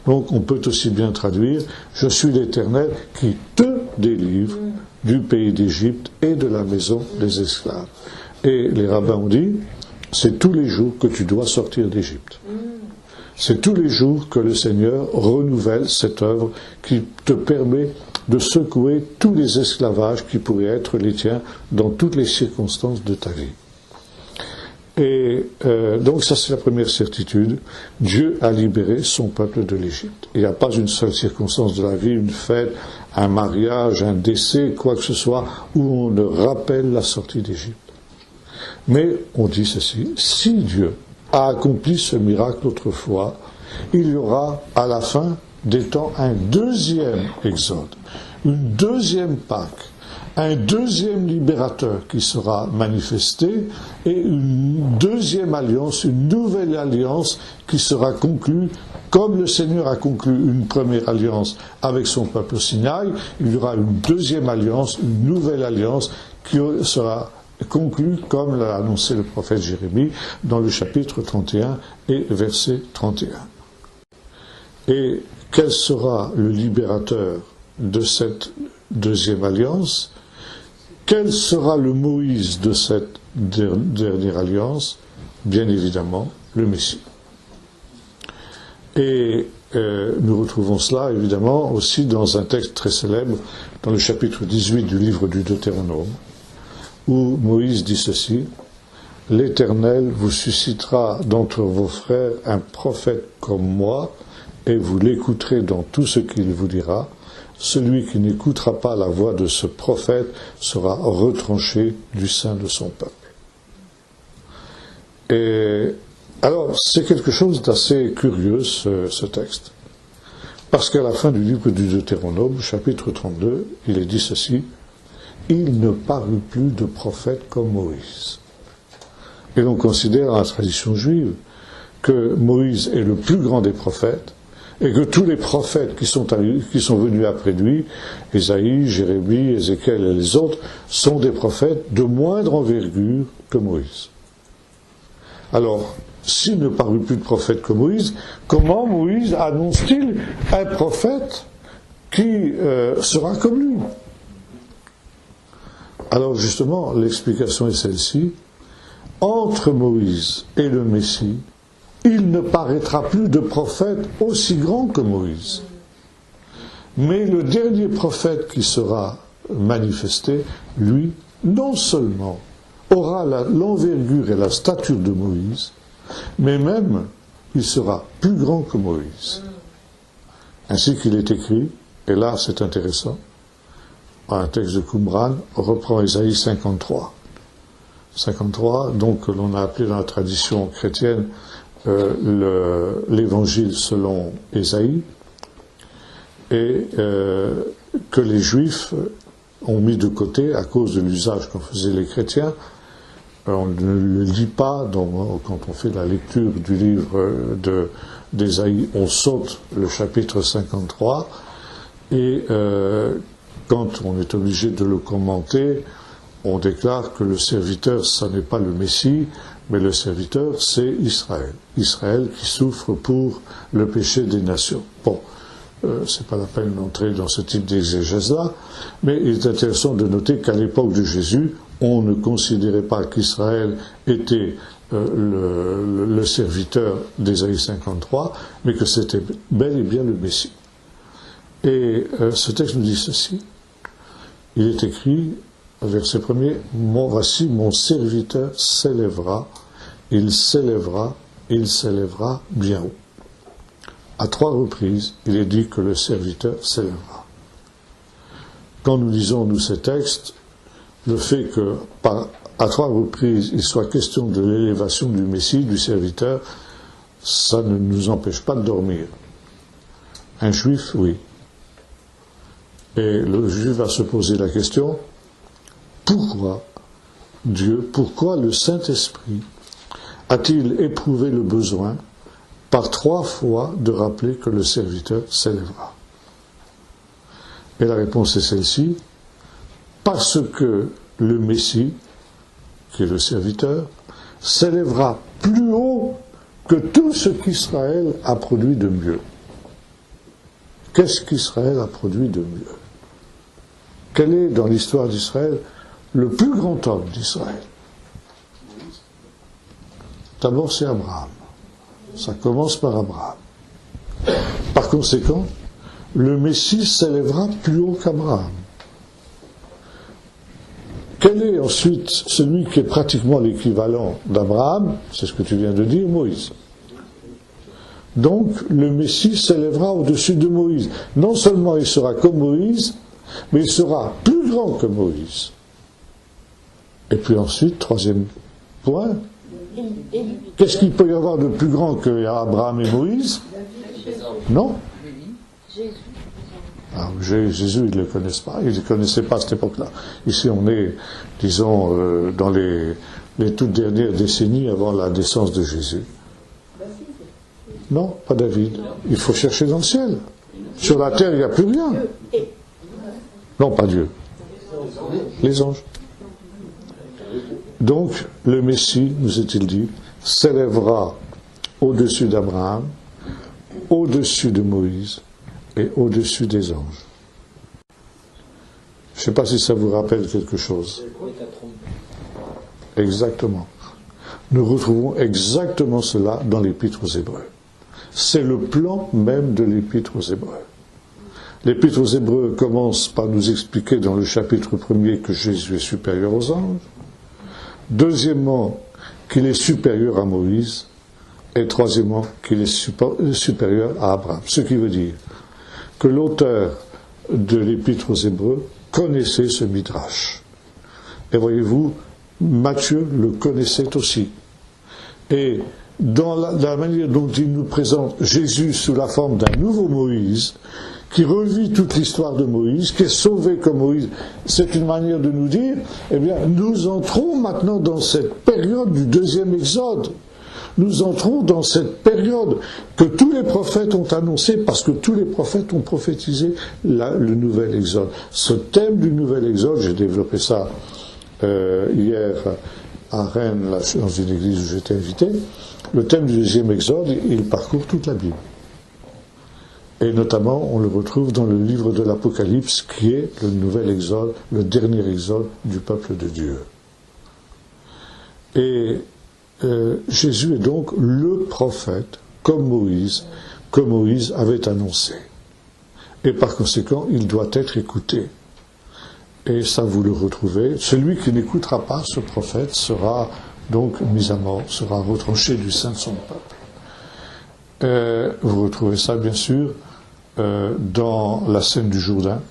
Donc on peut aussi bien traduire, je suis l'Éternel qui te délivre du pays d'Égypte et de la maison des esclaves. Et les rabbins ont dit, c'est tous les jours que tu dois sortir d'Égypte. C'est tous les jours que le Seigneur renouvelle cette œuvre qui te permet de secouer tous les esclavages qui pourraient être les tiens dans toutes les circonstances de ta vie. Et donc ça c'est la première certitude, Dieu a libéré son peuple de l'Égypte. Il n'y a pas une seule circonstance de la vie, une fête, un mariage, un décès, quoi que ce soit, où on ne rappelle la sortie d'Égypte. Mais on dit ceci, si Dieu a accompli ce miracle autrefois, il y aura à la fin des temps un deuxième exode, une deuxième Pâque, un deuxième libérateur qui sera manifesté et une deuxième alliance, une nouvelle alliance qui sera conclue. Comme le Seigneur a conclu une première alliance avec son peuple au Sinaï, il y aura une deuxième alliance, une nouvelle alliance qui sera conclue comme l'a annoncé le prophète Jérémie dans le chapitre 31 et verset 31. Et quel sera le libérateur de cette deuxième alliance? Quel sera le Moïse de cette dernière alliance? Bien évidemment, le Messie. Et nous retrouvons cela, évidemment, aussi dans un texte très célèbre, dans le chapitre 18 du livre du Deutéronome, où Moïse dit ceci, « L'Éternel vous suscitera d'entre vos frères un prophète comme moi, et vous l'écouterez dans tout ce qu'il vous dira. Celui qui n'écoutera pas la voix de ce prophète sera retranché du sein de son peuple. » Et alors, c'est quelque chose d'assez curieux, ce texte. Parce qu'à la fin du livre du Deutéronome, chapitre 32, il est dit ceci, « Il ne parut plus de prophète comme Moïse. » Et l'on considère dans la tradition juive que Moïse est le plus grand des prophètes, et que tous les prophètes qui sont venus après lui, Ésaïe, Jérémie, Ézéchiel et les autres, sont des prophètes de moindre envergure que Moïse. Alors, s'il ne parut plus de prophète que Moïse, comment Moïse annonce-t-il un prophète qui sera comme lui? Alors justement, l'explication est celle-ci. Entre Moïse et le Messie, il ne paraîtra plus de prophète aussi grand que Moïse. Mais le dernier prophète qui sera manifesté, lui, non seulement aura l'envergure et la stature de Moïse, mais même il sera plus grand que Moïse. Ainsi qu'il est écrit, et là c'est intéressant, un texte de Qumran reprend Ésaïe 53. 53, donc que l'on a appelé dans la tradition chrétienne l'évangile selon Ésaïe, et que les Juifs ont mis de côté à cause de l'usage qu'en faisaient les chrétiens on ne le lit pas quand on fait la lecture du livre d'Ésaïe, on saute le chapitre 53, et quand on est obligé de le commenter, on déclare que le serviteur, ça n'est pas le Messie, mais le serviteur, c'est Israël. Israël qui souffre pour le péché des nations. Bon, c'est pas la peine d'entrer dans ce type d'exégèse-là, mais il est intéressant de noter qu'à l'époque de Jésus, on ne considérait pas qu'Israël était le serviteur d'Ésaïe 53, mais que c'était bel et bien le Messie. Et ce texte nous dit ceci. Il est écrit, verset 1er, voici mon serviteur s'élèvera, il s'élèvera bien haut. À 3 reprises, il est dit que le serviteur s'élèvera. Quand nous lisons, nous, ces textes, le fait que, à 3 reprises, il soit question de l'élévation du Messie, du serviteur, ça ne nous empêche pas de dormir. Un juif, oui. Et le juif va se poser la question, pourquoi Dieu, pourquoi le Saint-Esprit a-t-il éprouvé le besoin par 3 fois de rappeler que le serviteur s'élèvera? Et la réponse est celle-ci, parce que le Messie, qui est le serviteur, s'élèvera plus haut que tout ce qu'Israël a produit de mieux. Qu'est-ce qu'Israël a produit de mieux? Quel est, dans l'histoire d'Israël, le plus grand homme d'Israël? D'abord, c'est Abraham. Ça commence par Abraham. Par conséquent, le Messie s'élèvera plus haut qu'Abraham. Quel est ensuite celui qui est pratiquement l'équivalent d'Abraham? C'est ce que tu viens de dire, Moïse. Donc, le Messie s'élèvera au-dessus de Moïse. Non seulement il sera comme Moïse, mais il sera plus grand que Moïse. Et puis ensuite, 3e point, qu'est-ce qu'il peut y avoir de plus grand que Abraham et Moïse? Non. Alors, Jésus, ils ne le connaissent pas, ils ne le connaissaient pas à cette époque-là. Ici, on est, disons, dans les toutes dernières décennies avant la naissance de Jésus. Non, pas David. Il faut chercher dans le ciel. Sur la terre, il n'y a plus rien. Non, pas Dieu. Les anges. Donc, le Messie, nous est-il dit, s'élèvera au-dessus d'Abraham, au-dessus de Moïse et au-dessus des anges. Je ne sais pas si ça vous rappelle quelque chose. Exactement. Nous retrouvons exactement cela dans l'Épître aux Hébreux. C'est le plan même de l'Épître aux Hébreux. L'Épître aux Hébreux commence par nous expliquer dans le chapitre 1er que Jésus est supérieur aux anges. Deuxièmement, qu'il est supérieur à Moïse. Et troisièmement, qu'il est supérieur à Abraham. Ce qui veut dire que l'auteur de l'Épître aux Hébreux connaissait ce Midrash. Et voyez-vous, Matthieu le connaissait aussi. Et dans la manière dont il nous présente Jésus sous la forme d'un nouveau Moïse, qui revit toute l'histoire de Moïse, qui est sauvé comme Moïse, c'est une manière de nous dire, eh bien, nous entrons maintenant dans cette période du 2e Exode. Nous entrons dans cette période que tous les prophètes ont annoncée, parce que tous les prophètes ont prophétisé le nouvel Exode. Ce thème du nouvel Exode, j'ai développé ça hier à Rennes, là, dans une église où j'étais invité. Le thème du 2e Exode, il parcourt toute la Bible. Et notamment, on le retrouve dans le livre de l'Apocalypse, qui est le nouvel Exode, le dernier Exode du peuple de Dieu. Et Jésus est donc le prophète, comme Moïse, que Moïse avait annoncé. Et par conséquent, il doit être écouté. Et ça, vous le retrouvez. Celui qui n'écoutera pas ce prophète sera donc mis à mort, sera retranché du sein de son peuple. Vous retrouvez ça, bien sûr, dans la scène du Jourdain,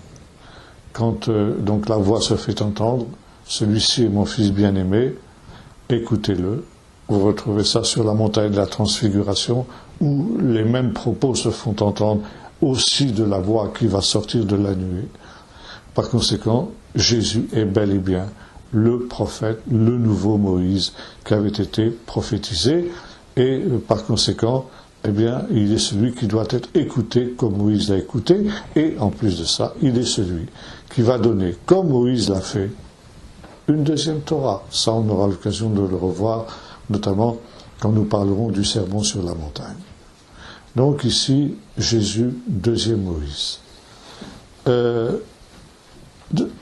quand donc la voix se fait entendre, celui-ci est mon fils bien-aimé, écoutez-le. Vous retrouvez ça sur la montagne de la Transfiguration, où les mêmes propos se font entendre aussi de la voix qui va sortir de la nuée. Par conséquent, Jésus est bel et bien le prophète, le nouveau Moïse qui avait été prophétisé, et par conséquent, eh bien, il est celui qui doit être écouté comme Moïse l'a écouté, et en plus de ça, il est celui qui va donner, comme Moïse l'a fait, une deuxième Torah. Ça, on aura l'occasion de le revoir, notamment quand nous parlerons du sermon sur la montagne. Donc ici, Jésus, deuxième Moïse.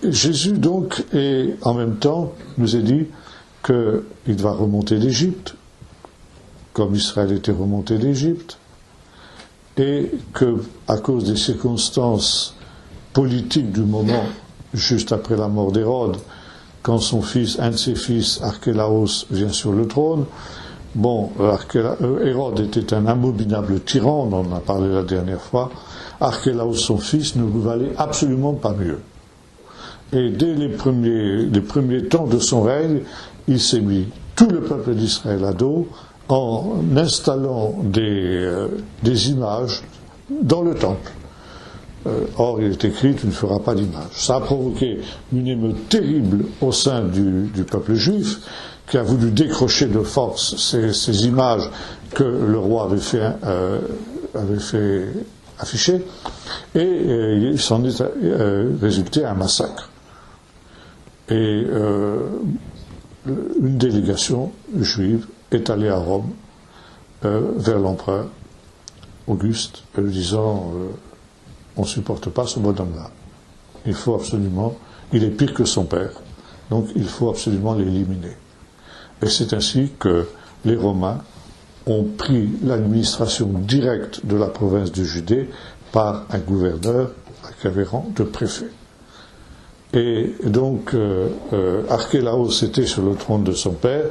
Jésus, donc, et en même temps, nous est dit qu'il va remonter d'Égypte, comme Israël était remonté d'Égypte, et que, à cause des circonstances politiques du moment, juste après la mort d'Hérode, quand son fils, un de ses fils, Archélaos, vient sur le trône, bon, Hérode était un abominable tyran, on en a parlé la dernière fois, Archélaos, son fils, ne lui valait absolument pas mieux. Et dès les premiers temps de son règne, il s'est mis tout le peuple d'Israël à dos en installant des images dans le temple. Or, il est écrit, tu ne feras pas d'image. Ça a provoqué une émeute terrible au sein du peuple juif, qui a voulu décrocher de force ces images que le roi avait fait afficher, et il s'en est résulté un massacre. Et une délégation juive est allée à Rome vers l'empereur Auguste, lui disant on ne supporte pas ce bonhomme-là. Il faut absolument, il est pire que son père, donc il faut absolument l'éliminer. Et c'est ainsi que les Romains ont pris l'administration directe de la province de Judée par un gouverneur qui avait rang de préfet. Et donc, Archélaos était sur le trône de son père,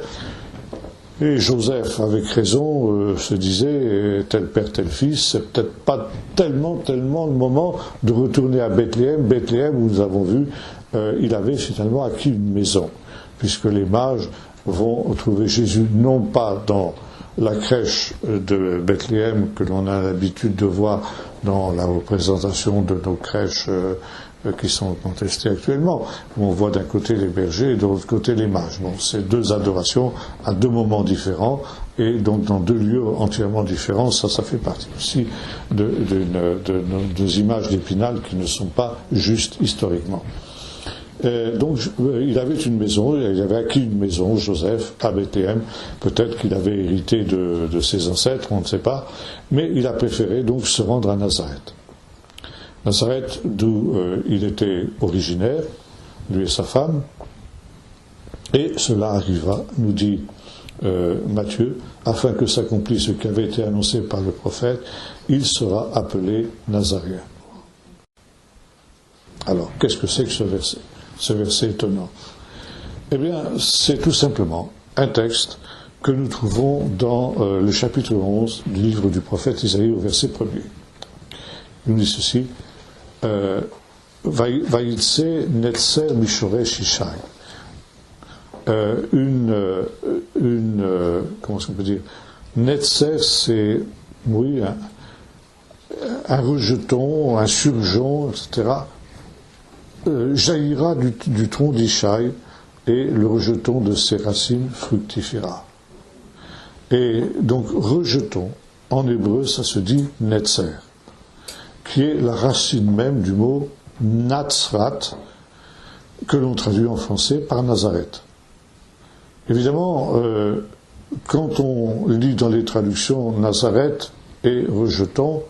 et Joseph, avec raison, se disait, tel père, tel fils, c'est peut-être pas tellement le moment de retourner à Bethléem. Bethléem, où nous avons vu, il avait finalement acquis une maison, puisque les mages vont trouver Jésus non pas dans la crèche de Bethléem que l'on a l'habitude de voir dans la représentation de nos crèches qui sont contestées actuellement, où on voit d'un côté les bergers et de l'autre côté les mages. Bon, c'est deux adorations à deux moments différents, et donc dans deux lieux entièrement différents. Ça fait partie aussi de deux images d'Épinal qui ne sont pas justes historiquement. Donc il avait une maison, il avait acquis une maison, Joseph, à Bethléem. Peut-être qu'il avait hérité de ses ancêtres, on ne sait pas, mais il a préféré donc se rendre à Nazareth. Nazareth, d'où il était originaire, lui et sa femme, et cela arriva, nous dit Matthieu, afin que s'accomplisse ce qui avait été annoncé par le prophète, il sera appelé Nazaréen. Alors, qu'est-ce que c'est que ce verset étonnant? Eh bien, c'est tout simplement un texte que nous trouvons dans le chapitre 11 du livre du prophète Isaïe au verset 1er. Il nous dit ceci, Vayitse netzer mishore shishai. Comment est-ce qu'on peut dire? Netzer, c'est, oui, un rejeton, un surgeon, etc., jaillira du tronc d'Ishaï, et le rejeton de ses racines fructifiera. Et donc, rejeton, en hébreu, ça se dit netzer, qui est la racine même du mot Natsrat, que l'on traduit en français par Nazareth. Évidemment, quand on lit dans les traductions Nazareth et rejeton,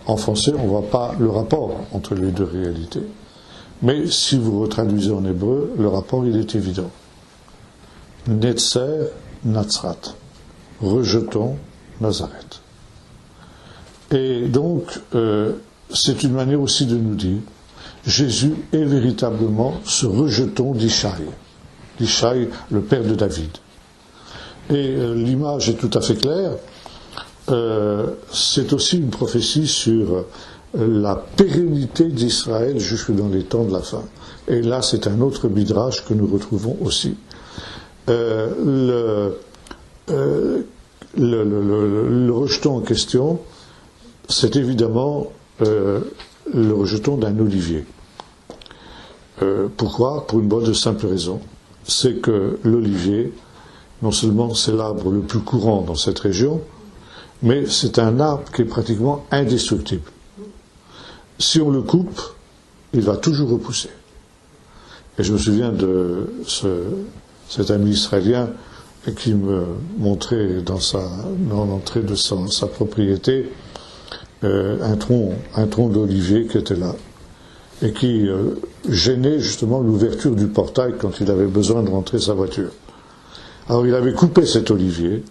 en français, on ne voit pas le rapport entre les deux réalités. Mais si vous retraduisez en hébreu, le rapport, il est évident. Netzer, Natsrat. Rejeton, Nazareth. Et donc, c'est une manière aussi de nous dire, Jésus est véritablement ce rejeton d'Ishaï. Ishaï, le père de David. Et l'image est tout à fait claire. C'est aussi une prophétie sur la pérennité d'Israël jusque dans les temps de la fin. Et là, c'est un autre midrash que nous retrouvons aussi. Le rejeton en question, c'est évidemment le rejeton d'un olivier. Pourquoi? Pour une bonne et simple raison. c'est que l'olivier, non seulement c'est l'arbre le plus courant dans cette région, mais c'est un arbre qui est pratiquement indestructible. Si on le coupe, il va toujours repousser. Et je me souviens de cet ami israélien qui me montrait dans l'entrée de sa propriété un tronc d'olivier qui était là et qui gênait justement l'ouverture du portail quand il avait besoin de rentrer sa voiture. Alors il avait coupé cet olivier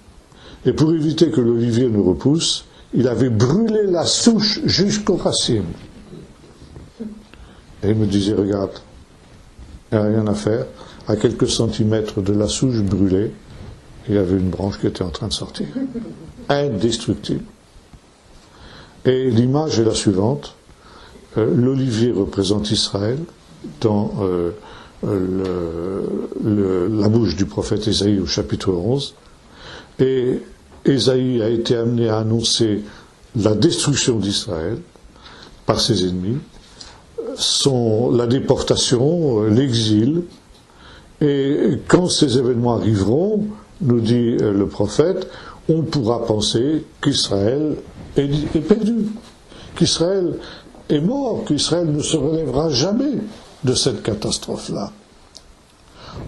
et pour éviter que l'olivier ne repousse, il avait brûlé la souche jusqu'aux racines. Et il me disait, regarde, il n'y a rien à faire. À quelques centimètres de la souche brûlée, il y avait une branche qui était en train de sortir. Indestructible. Et l'image est la suivante. L'olivier représente Israël dans la bouche du prophète Ésaïe au chapitre 11. Et Ésaïe a été amené à annoncer la destruction d'Israël par ses ennemis, la déportation, l'exil. Et quand ces événements arriveront, nous dit le prophète, on pourra penser qu'Israël est perdu, qu'Israël est mort, qu'Israël ne se relèvera jamais de cette catastrophe-là.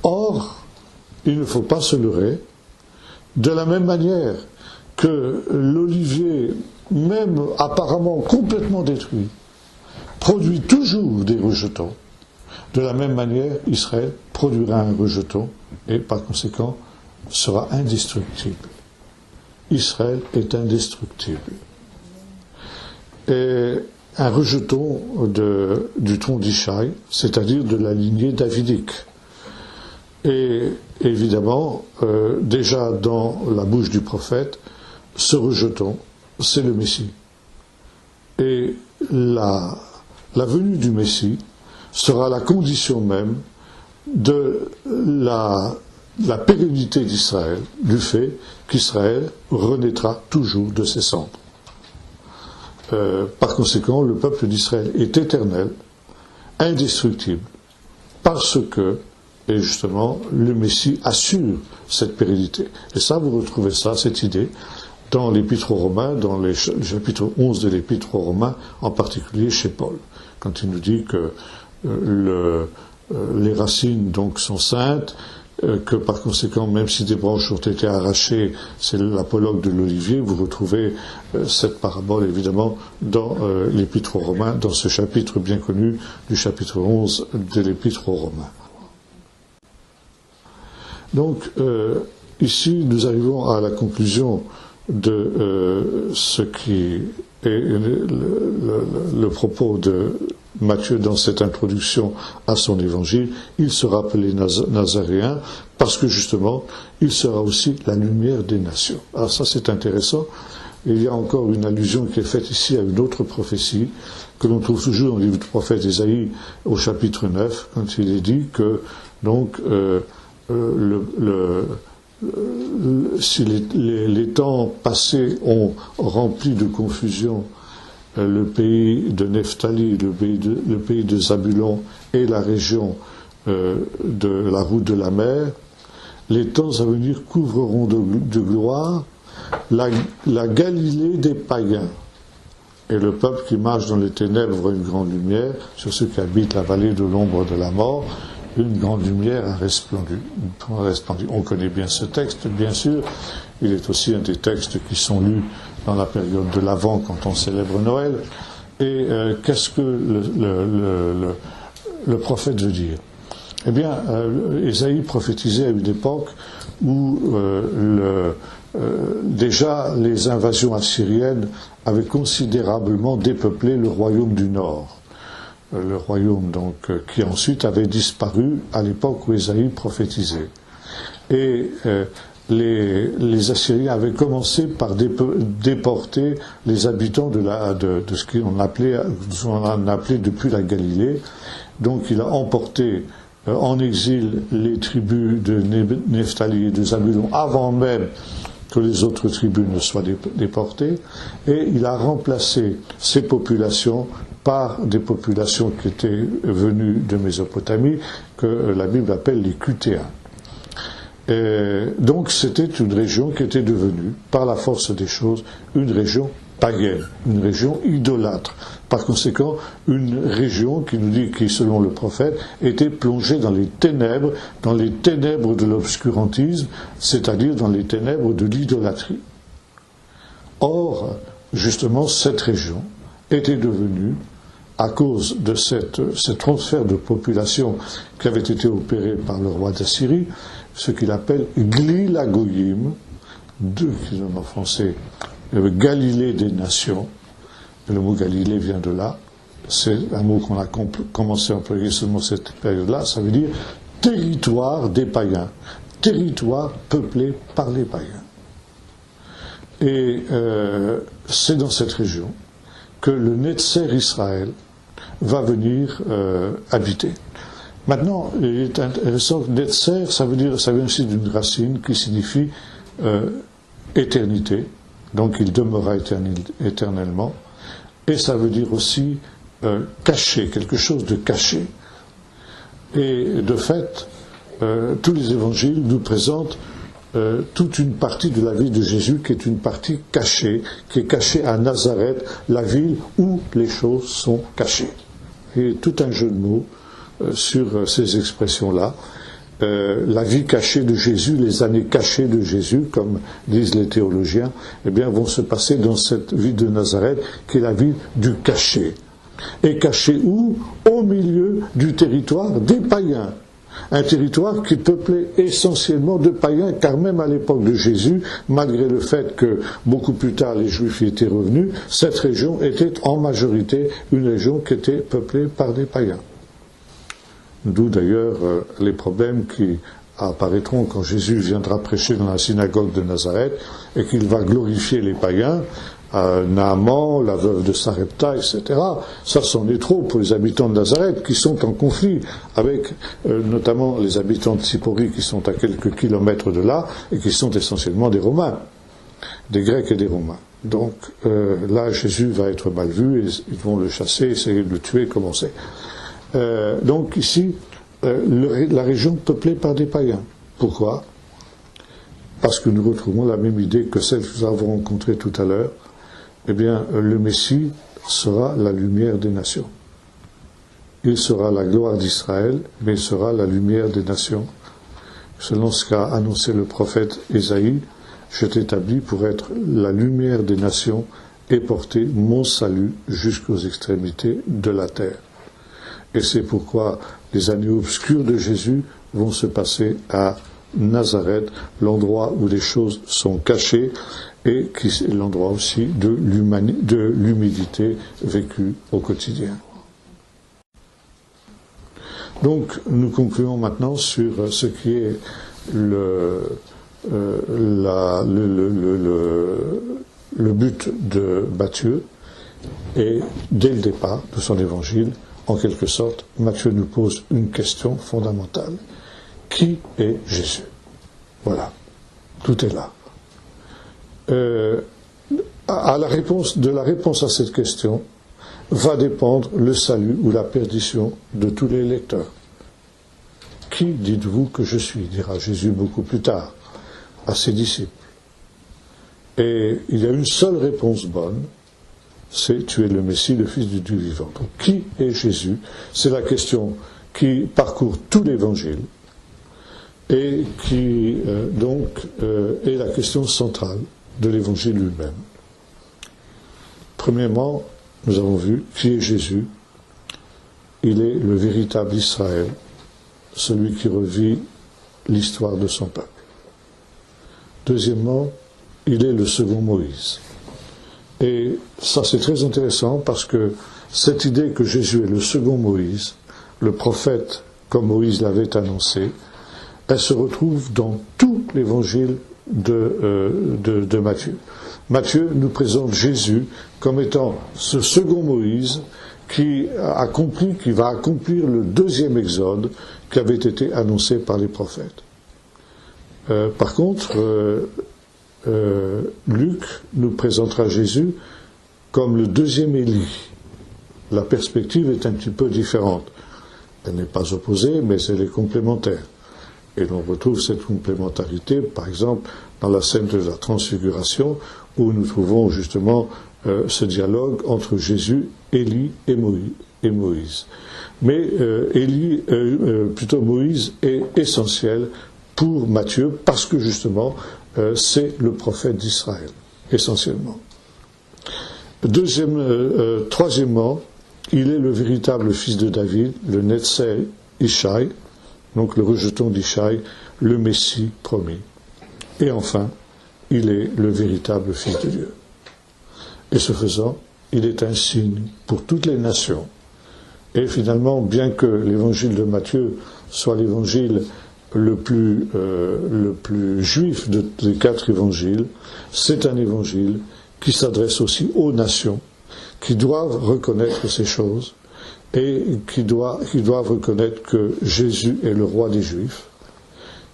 Or, il ne faut pas se leurrer, de la même manière que l'olivier, même apparemment complètement détruit, produit toujours des rejetons, de la même manière, Israël produira un rejeton et par conséquent sera indestructible. Israël est indestructible. Et un rejeton du tronc d'Ishaï, c'est-à-dire de la lignée davidique. Et évidemment, déjà dans la bouche du prophète, ce rejeton, c'est le Messie. Et la venue du Messie sera la condition même de la pérennité d'Israël, du fait qu'Israël renaîtra toujours de ses cendres. Par conséquent, le peuple d'Israël est éternel, indestructible, parce que, et justement, le Messie assure cette pérennité. Et ça, vous retrouvez cette idée, dans l'Épître aux Romains, dans le chapitre 11 de l'Épître aux Romains, en particulier chez Paul, quand il nous dit que les racines donc sont saintes, que par conséquent, même si des branches ont été arrachées, c'est l'apologue de l'olivier, vous retrouvez cette parabole évidemment dans l'Épître aux Romains, dans ce chapitre bien connu du chapitre 11 de l'Épître aux Romains. Donc, ici, nous arrivons à la conclusion de ce qui est le propos de Matthieu dans cette introduction à son évangile. Il sera appelé Nazaréen parce que justement, il sera aussi la lumière des nations. Alors ça, c'est intéressant. Il y a encore une allusion qui est faite ici à une autre prophétie que l'on trouve toujours dans le livre du prophète Ésaïe au chapitre 9, quand il est dit que donc si les temps passés ont rempli de confusion le pays de Nephtali, le pays de Zabulon et la région de la route de la mer, les temps à venir couvriront de gloire la Galilée des païens. Et le peuple qui marche dans les ténèbres voit une grande lumière. Sur ceux qui habitent la vallée de l'ombre de la mort, une grande lumière a resplendu. On connaît bien ce texte, bien sûr. Il est aussi un des textes qui sont lus dans la période de l'Avent, quand on célèbre Noël. Et qu'est-ce que le prophète veut dire? Eh bien, Ésaïe prophétisait à une époque où déjà les invasions assyriennes avaient considérablement dépeuplé le royaume du Nord. Le royaume donc qui ensuite avait disparu à l'époque où Ésaïe prophétisait. Et les Assyriens avaient commencé par déporter les habitants de ce qu'on appelait depuis la Galilée. Donc il a emporté en exil les tribus de Nephtali et de Zabulon avant même que les autres tribus ne soient déportées, et il a remplacé ces populations par des populations qui étaient venues de Mésopotamie, que la Bible appelle les Cutéens. Donc c'était une région qui était devenue, par la force des choses, une région païenne, une région idolâtre. Par conséquent, une région qui nous dit, qui selon le prophète, était plongée dans les ténèbres de l'obscurantisme, c'est-à-dire dans les ténèbres de l'idolâtrie. Or, justement, cette région était devenue, à cause de ce transfert de population qui avait été opéré par le roi d'Assyrie, ce qu'il appelle Glil Hagoyim, qui en français, Galilée des nations. Le mot Galilée vient de là. C'est un mot qu'on a commencé à employer seulement cette période-là. Ça veut dire territoire des païens, territoire peuplé par les païens. Et c'est dans cette région que le Netzer Israël va venir habiter. Maintenant, il est intéressant que Netzer, ça vient aussi d'une racine qui signifie éternité, donc il demeurera éternellement, et ça veut dire aussi caché, quelque chose de caché. Et de fait, tous les évangiles nous présentent toute une partie de la vie de Jésus qui est une partie cachée, qui est cachée à Nazareth, la ville où les choses sont cachées. Et tout un jeu de mots sur ces expressions-là. La vie cachée de Jésus, les années cachées de Jésus, comme disent les théologiens, eh bien, vont se passer dans cette ville de Nazareth, qui est la ville du cachet. Et cachée où? Au milieu du territoire des païens. Un territoire qui est peuplé essentiellement de païens, car même à l'époque de Jésus, malgré le fait que beaucoup plus tard les Juifs y étaient revenus, cette région était en majorité une région qui était peuplée par des païens. D'où d'ailleurs les problèmes qui apparaîtront quand Jésus viendra prêcher dans la synagogue de Nazareth et qu'il va glorifier les païens, Naaman, la veuve de Sarepta, etc. Ça, c'en est trop pour les habitants de Nazareth qui sont en conflit avec notamment les habitants de Sipori qui sont à quelques kilomètres de là et qui sont essentiellement des Romains, des Grecs et des Romains. Donc là, Jésus va être mal vu et ils vont le chasser, essayer de le tuer comme on sait. Donc ici, la région peuplée par des païens. Pourquoi? Parce que nous retrouvons la même idée que celle que nous avons rencontrée tout à l'heure. Eh bien, le Messie sera la lumière des nations. Il sera la gloire d'Israël, mais il sera la lumière des nations. Selon ce qu'a annoncé le prophète Ésaïe, je t'établis pour être la lumière des nations et porter mon salut jusqu'aux extrémités de la terre. Et c'est pourquoi les années obscures de Jésus vont se passer à Nazareth, l'endroit où les choses sont cachées et qui est l'endroit aussi de l'humilité vécue au quotidien. Donc nous concluons maintenant sur ce qui est le but de Matthieu, et dès le départ de son évangile, en quelque sorte, Matthieu nous pose une question fondamentale. Qui est Jésus? Voilà, tout est là. De la réponse à cette question va dépendre le salut ou la perdition de tous les lecteurs. Qui dites-vous que je suis? Dira Jésus beaucoup plus tard à ses disciples. Et il y a une seule réponse bonne, c'est tu es le Messie, le Fils du Dieu vivant. Donc, qui est Jésus? C'est la question qui parcourt tout l'Évangile et qui est la question centrale de l'Évangile lui-même. Premièrement, nous avons vu qui est Jésus. Il est le véritable Israël, celui qui revit l'histoire de son peuple. Deuxièmement, il est le second Moïse. Et ça, c'est très intéressant parce que cette idée que Jésus est le second Moïse, le prophète comme Moïse l'avait annoncé, elle se retrouve dans tout l'évangile de Matthieu. Matthieu nous présente Jésus comme étant ce second Moïse qui va accomplir le deuxième exode qui avait été annoncé par les prophètes. Par contre, Luc nous présentera Jésus comme le deuxième Élie. La perspective est un petit peu différente. Elle n'est pas opposée, mais elle est complémentaire. Et l'on retrouve cette complémentarité, par exemple, dans la scène de la transfiguration, où nous trouvons justement ce dialogue entre Jésus, Élie et Moïse. Mais plutôt Moïse est essentiel pour Matthieu, parce que justement, c'est le prophète d'Israël, essentiellement. Troisièmement, il est le véritable fils de David, le Netzei Ishai, donc le rejeton d'Ishai, le Messie promis. Et enfin, il est le véritable fils de Dieu. Et ce faisant, il est un signe pour toutes les nations. Et finalement, bien que l'évangile de Matthieu soit l'évangile le plus juif des 4 évangiles, c'est un évangile qui s'adresse aussi aux nations, qui doivent reconnaître ces choses et qui doivent reconnaître que Jésus est le roi des Juifs,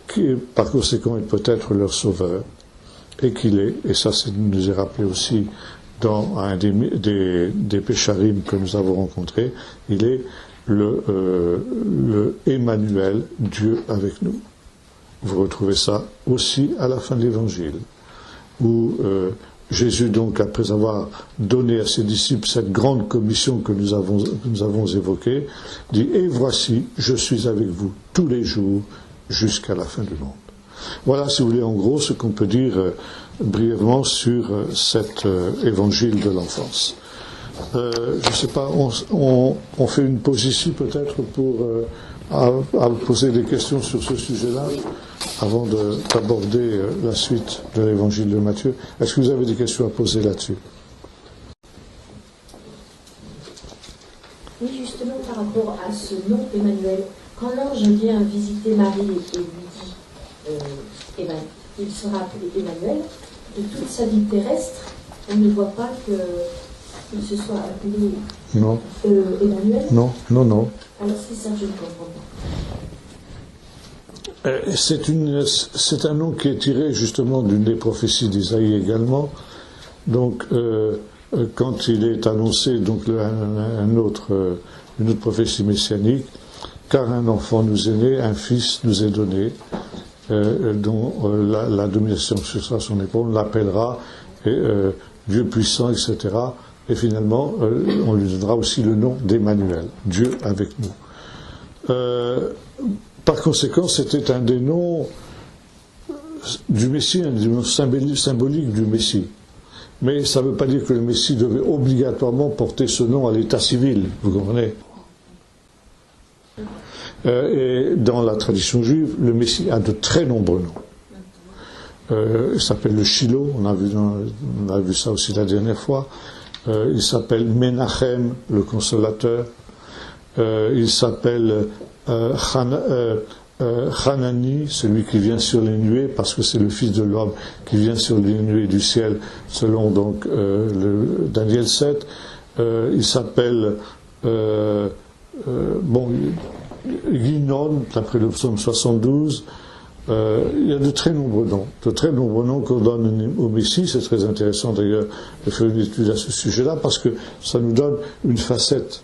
qui par conséquent il peut être leur sauveur, et qu'il est, et ça nous est rappelé aussi dans un des Pécharim que nous avons rencontrés, il est le Emmanuel, Dieu avec nous. Vous retrouvez ça aussi à la fin de l'Évangile, où Jésus, donc, après avoir donné à ses disciples cette grande commission que nous avons évoquée, dit « Et voici, je suis avec vous tous les jours jusqu'à la fin du monde. » Voilà, si vous voulez, en gros, ce qu'on peut dire brièvement sur cet évangile de l'enfance. Je ne sais pas, on fait une pause ici peut-être pour poser des questions sur ce sujet-là avant d'aborder la suite de l'évangile de Matthieu. Est-ce que vous avez des questions à poser là-dessus? Oui, justement par rapport à ce nom Emmanuel, quand l'ange vient visiter Marie et lui dit il sera appelé Emmanuel, de toute sa vie terrestre, on ne voit pas qu'il se soit appelé Emmanuel. Non. Alors c'est ça que je ne comprends pas. C'est un nom qui est tiré justement d'une des prophéties d'Isaïe également. Donc, quand il est annoncé donc une autre prophétie messianique, car un enfant nous est né, un fils nous est donné, dont la domination sera son épaule, on l'appellera Dieu puissant, etc. Et finalement, on lui donnera aussi le nom d'Emmanuel, Dieu avec nous. Par conséquent, c'était un des noms du Messie, un des noms symboliques du Messie. Mais ça ne veut pas dire que le Messie devait obligatoirement porter ce nom à l'état civil, vous comprenez? Et dans la tradition juive, le Messie a de très nombreux noms. Il s'appelle le Shiloh, on a vu ça aussi la dernière fois. Il s'appelle Menachem, le consolateur. Il s'appelle Hanani, celui qui vient sur les nuées, parce que c'est le Fils de l'homme qui vient sur les nuées du ciel, selon donc Daniel 7. Il s'appelle Ginon, d'après le psaume 72. Il y a de très nombreux noms qu'on donne au Messie. C'est très intéressant d'ailleurs de faire une étude à ce sujet-là, parce que ça nous donne une facette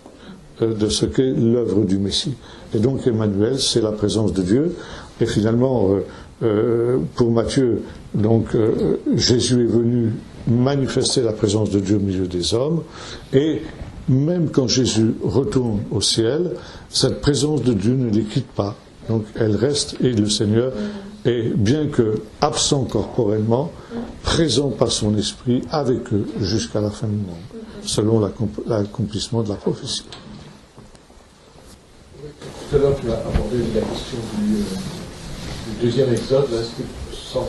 de ce qu'est l'œuvre du Messie. Et donc Emmanuel, c'est la présence de Dieu. Et finalement, pour Matthieu, donc Jésus est venu manifester la présence de Dieu au milieu des hommes. Et même quand Jésus retourne au ciel, cette présence de Dieu ne les quitte pas. Donc elle reste, et le Seigneur est, bien que absent corporellement, présent par son esprit avec eux jusqu'à la fin du monde, selon l'accomplissement de la prophétie. Tout à l'heure, tu as abordé la question du deuxième exode. Est-ce que, sans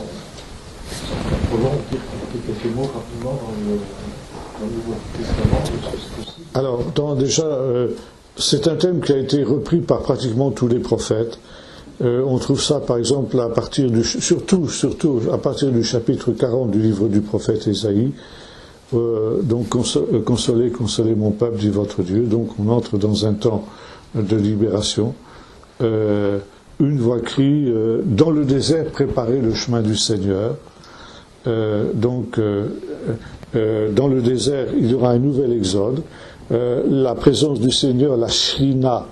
faire trop long, dire quelques mots rapidement dans le Nouveau Testament, est-ce possible? Alors, c'est un thème qui a été repris par pratiquement tous les prophètes. On trouve ça, par exemple, surtout à partir du chapitre 40 du livre du prophète Ésaïe. Donc, consolez mon peuple, dit votre Dieu. Donc, on entre dans un temps de libération. Une voix crie dans le désert, préparez le chemin du Seigneur. Dans le désert, il y aura un nouvel exode. La présence du Seigneur, la Shrina,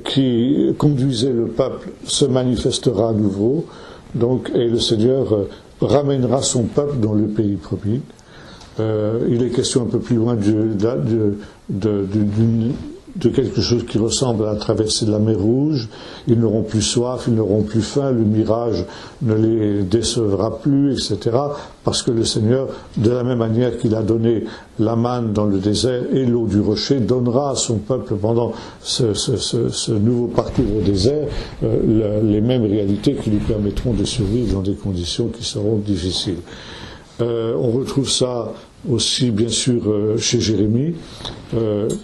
qui conduisait le peuple se manifestera à nouveau, donc, et le Seigneur ramènera son peuple dans le pays promis. Il est question un peu plus loin de quelque chose qui ressemble à la traversée de la mer Rouge. Ils n'auront plus soif, ils n'auront plus faim, le mirage ne les décevra plus, etc. Parce que le Seigneur, de la même manière qu'il a donné la manne dans le désert et l'eau du rocher, donnera à son peuple pendant ce nouveau parcours au désert les mêmes réalités qui lui permettront de survivre dans des conditions qui seront difficiles. On retrouve ça aussi, bien sûr, chez Jérémie.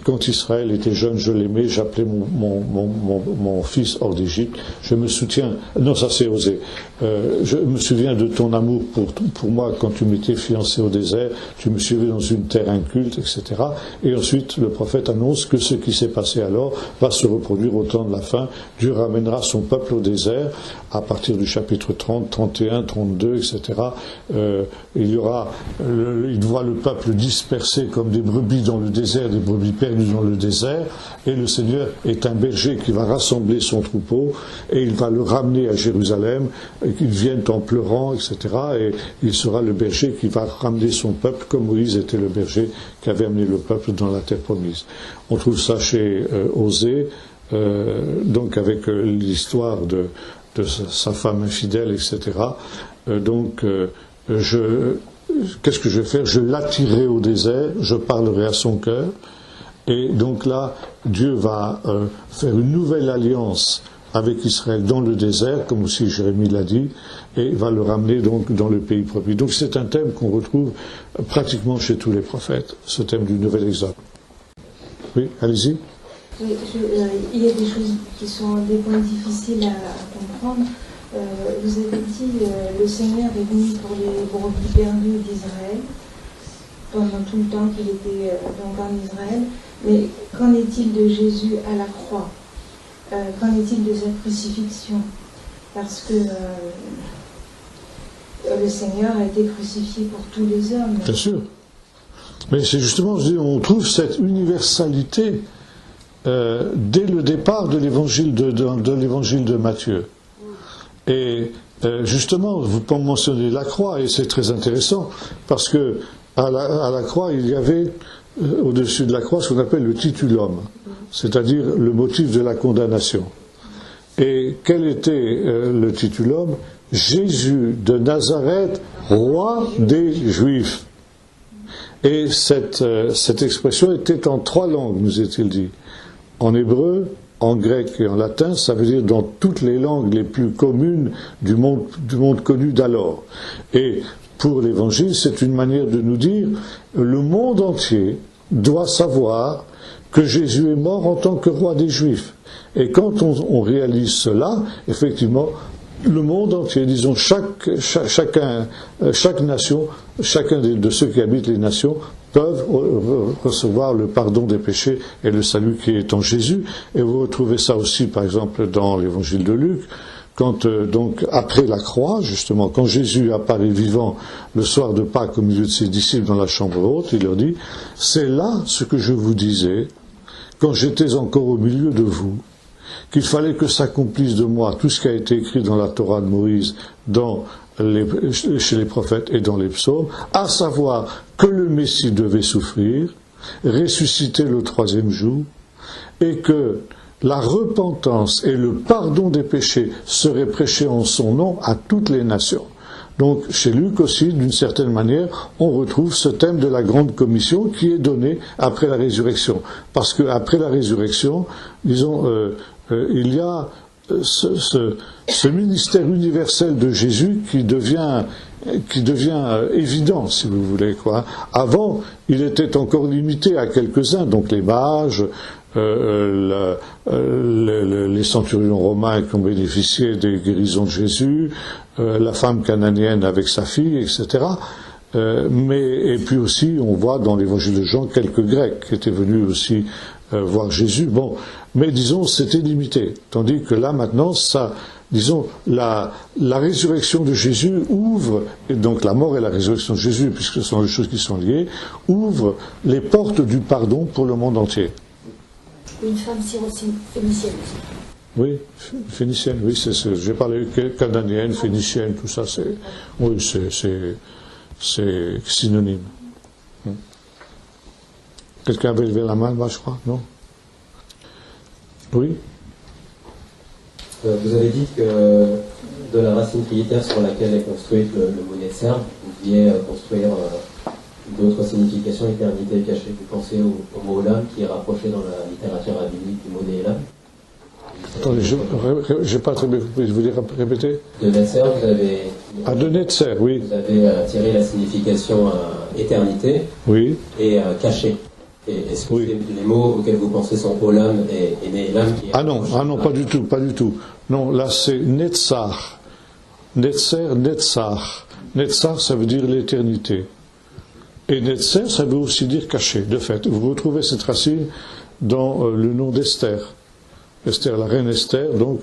Quand Israël était jeune, je l'aimais, j'appelais mon fils hors d'Égypte. Je me soutiens, non, ça c'est Osée. Je me souviens de ton amour pour moi quand tu m'étais fiancé au désert, tu me suivais dans une terre inculte, etc. Et ensuite, le prophète annonce que ce qui s'est passé alors va se reproduire au temps de la fin. Dieu ramènera son peuple au désert à partir du chapitre 30, 31, 32, etc. Il voit le peuple dispersé comme des brebis dans le désert, des brebis perdues dans le désert, et le Seigneur est un berger qui va rassembler son troupeau, et il va le ramener à Jérusalem, et qu'ils viennent en pleurant, etc., et il sera le berger qui va ramener son peuple, comme Moïse était le berger qui avait amené le peuple dans la terre promise. On trouve ça chez Osée, donc avec l'histoire de sa femme infidèle, etc. Qu'est-ce que je vais faire? Je l'attirerai au désert, je parlerai à son cœur, et donc là, Dieu va faire une nouvelle alliance avec Israël dans le désert, comme aussi Jérémie l'a dit, et va le ramener donc dans le pays promis. Donc c'est un thème qu'on retrouve pratiquement chez tous les prophètes, ce thème du nouvel exode. Oui, allez-y. Oui, il y a des choses qui sont des points difficiles à comprendre. Vous avez dit le Seigneur est venu pour les brebis perdues d'Israël pendant tout le temps qu'il était donc en Israël. Mais qu'en est-il de Jésus à la croix? Qu'en est-il de sa crucifixion? Parce que le Seigneur a été crucifié pour tous les hommes. Bien sûr. Mais c'est justement, on trouve cette universalité dès le départ de l'évangile de Matthieu. Et justement, vous mentionnez la croix, et c'est très intéressant, parce que à la croix, il y avait au-dessus de la croix ce qu'on appelle le titulum, c'est-à-dire le motif de la condamnation. Et quel était le titulum? Jésus de Nazareth, roi des Juifs. Et cette expression était en 3 langues, nous est-il dit. En hébreu, en grec et en latin, ça veut dire dans toutes les langues les plus communes du monde connu d'alors. Et pour l'Évangile, c'est une manière de nous dire, le monde entier doit savoir que Jésus est mort en tant que roi des Juifs. Et quand on réalise cela, effectivement, le monde entier, disons chaque nation, chacun de ceux qui habitent les nations, peuvent recevoir le pardon des péchés et le salut qui est en Jésus. Et vous retrouvez ça aussi, par exemple, dans l'évangile de Luc, quand, donc, après la croix, justement, quand Jésus apparaît vivant le soir de Pâques au milieu de ses disciples dans la chambre haute, il leur dit, c'est là ce que je vous disais, quand j'étais encore au milieu de vous, qu'il fallait que s'accomplisse de moi tout ce qui a été écrit dans la Torah de Moïse, chez les prophètes et dans les psaumes, à savoir que le Messie devait souffrir, ressusciter le 3e jour, et que la repentance et le pardon des péchés seraient prêchés en son nom à toutes les nations. Donc, chez Luc aussi, d'une certaine manière, on retrouve ce thème de la grande commission qui est donné après la résurrection. Parce qu'après la résurrection, disons, il y a ce ministère universel de Jésus qui devient évident, si vous voulez, quoi. Avant, il était encore limité à quelques-uns, donc les mages, les centurions romains qui ont bénéficié des guérisons de Jésus, la femme cananienne avec sa fille, etc. Et puis aussi, on voit dans l'évangile de Jean quelques Grecs qui étaient venus aussi voir Jésus. Bon, mais disons, c'était limité. Tandis que là, maintenant, disons, la résurrection de Jésus ouvre, et donc la mort et la résurrection de Jésus, puisque ce sont des choses qui sont liées, ouvre les portes du pardon pour le monde entier. une femme phénicienne aussi. Oui, phénicienne, oui, j'ai parlé canadienne, phénicienne, tout ça, oui, c'est synonyme. Quelqu'un avait levé la main, là, je crois, non? Oui? Vous avez dit que de la racine trinitaire sur laquelle est construite le mot Netzer, vous pouviez construire d'autres significations, éternité cachée. Vous pensez au mot Olam qui est rapproché dans la littérature rabbinique du mot Ne'elam. Attendez, je n'ai pas très bien compris, je vous dire répéter? De Netzer, vous avez... Ah, de Netzer, oui. Vous avez tiré la signification éternité Oui. et caché. Et est-ce que les mots auxquels vous pensez sont Olam et Ne'elam Ah non, pas du tout, pas du tout. Non, là c'est Netzar. Netzer, Netzar. Netzar, ça veut dire l'éternité. Et Netzer, ça veut aussi dire caché. De fait, vous retrouvez cette racine dans le nom d'Esther. Esther, la reine Esther, donc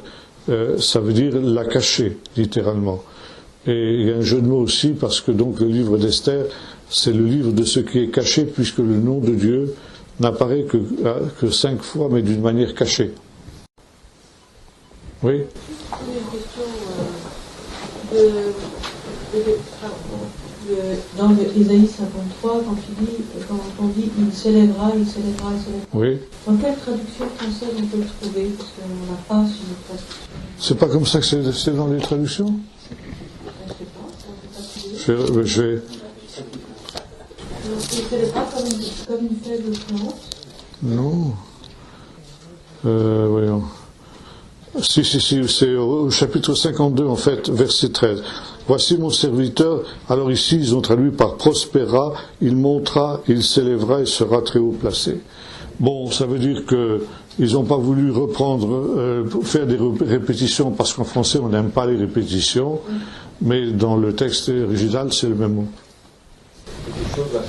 ça veut dire la cachée, littéralement. Et il y a un jeu de mots aussi, parce que donc le livre d'Esther, c'est le livre de ce qui est caché, puisque le nom de Dieu n'apparaît que 5 fois, mais d'une manière cachée. Oui? Une question dans Ésaïe 53, quand on dit il s'élèvera, il s'élèvera, il s'élèvera. Oui. Dans quelle traduction française on peut le trouver? Parce qu'on n'a pas sur notre traduction. C'est pas comme ça que c'est dans les traductions? Je vais... Il s'élèvera comme une faible plante. Non. Voyons. Si, c'est au chapitre 52, en fait, verset 13. Voici mon serviteur, alors ici ils ont traduit par prospéra, il montera, il s'élèvera et sera très haut placé. Bon, ça veut dire que ils n'ont pas voulu reprendre, faire des répétitions, parce qu'en français on n'aime pas les répétitions, mais dans le texte original c'est le même mot. Quelque chose là.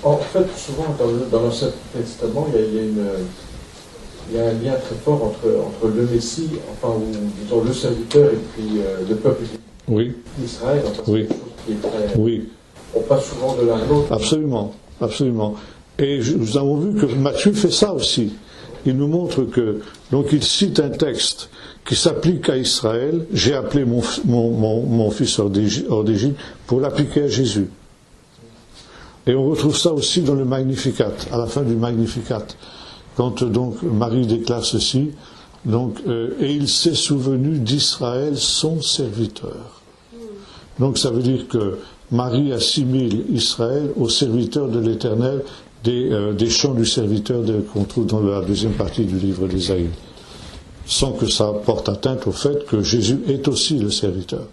En fait, souvent dans l'Ancien Testament, il y a un lien très fort entre le Messie, enfin, ou disons le serviteur, et puis le peuple d'Israël. Enfin, c'est quelque chose qui est très... Oui. On passe souvent de l'un à l'autre. Absolument, absolument. Et nous avons vu que Matthieu fait ça aussi. Il nous montre que, donc il cite un texte qui s'applique à Israël. J'ai appelé mon fils hors d'Égypte pour l'appliquer à Jésus. Et on retrouve ça aussi dans le Magnificat, à la fin du Magnificat. Quand donc Marie déclare ceci, donc, et il s'est souvenu d'Israël, son serviteur. Donc ça veut dire que Marie assimile Israël au serviteur de l'Éternel des chants du serviteur qu'on trouve dans la deuxième partie du livre d'Ésaïe, sans que ça porte atteinte au fait que Jésus est aussi le serviteur.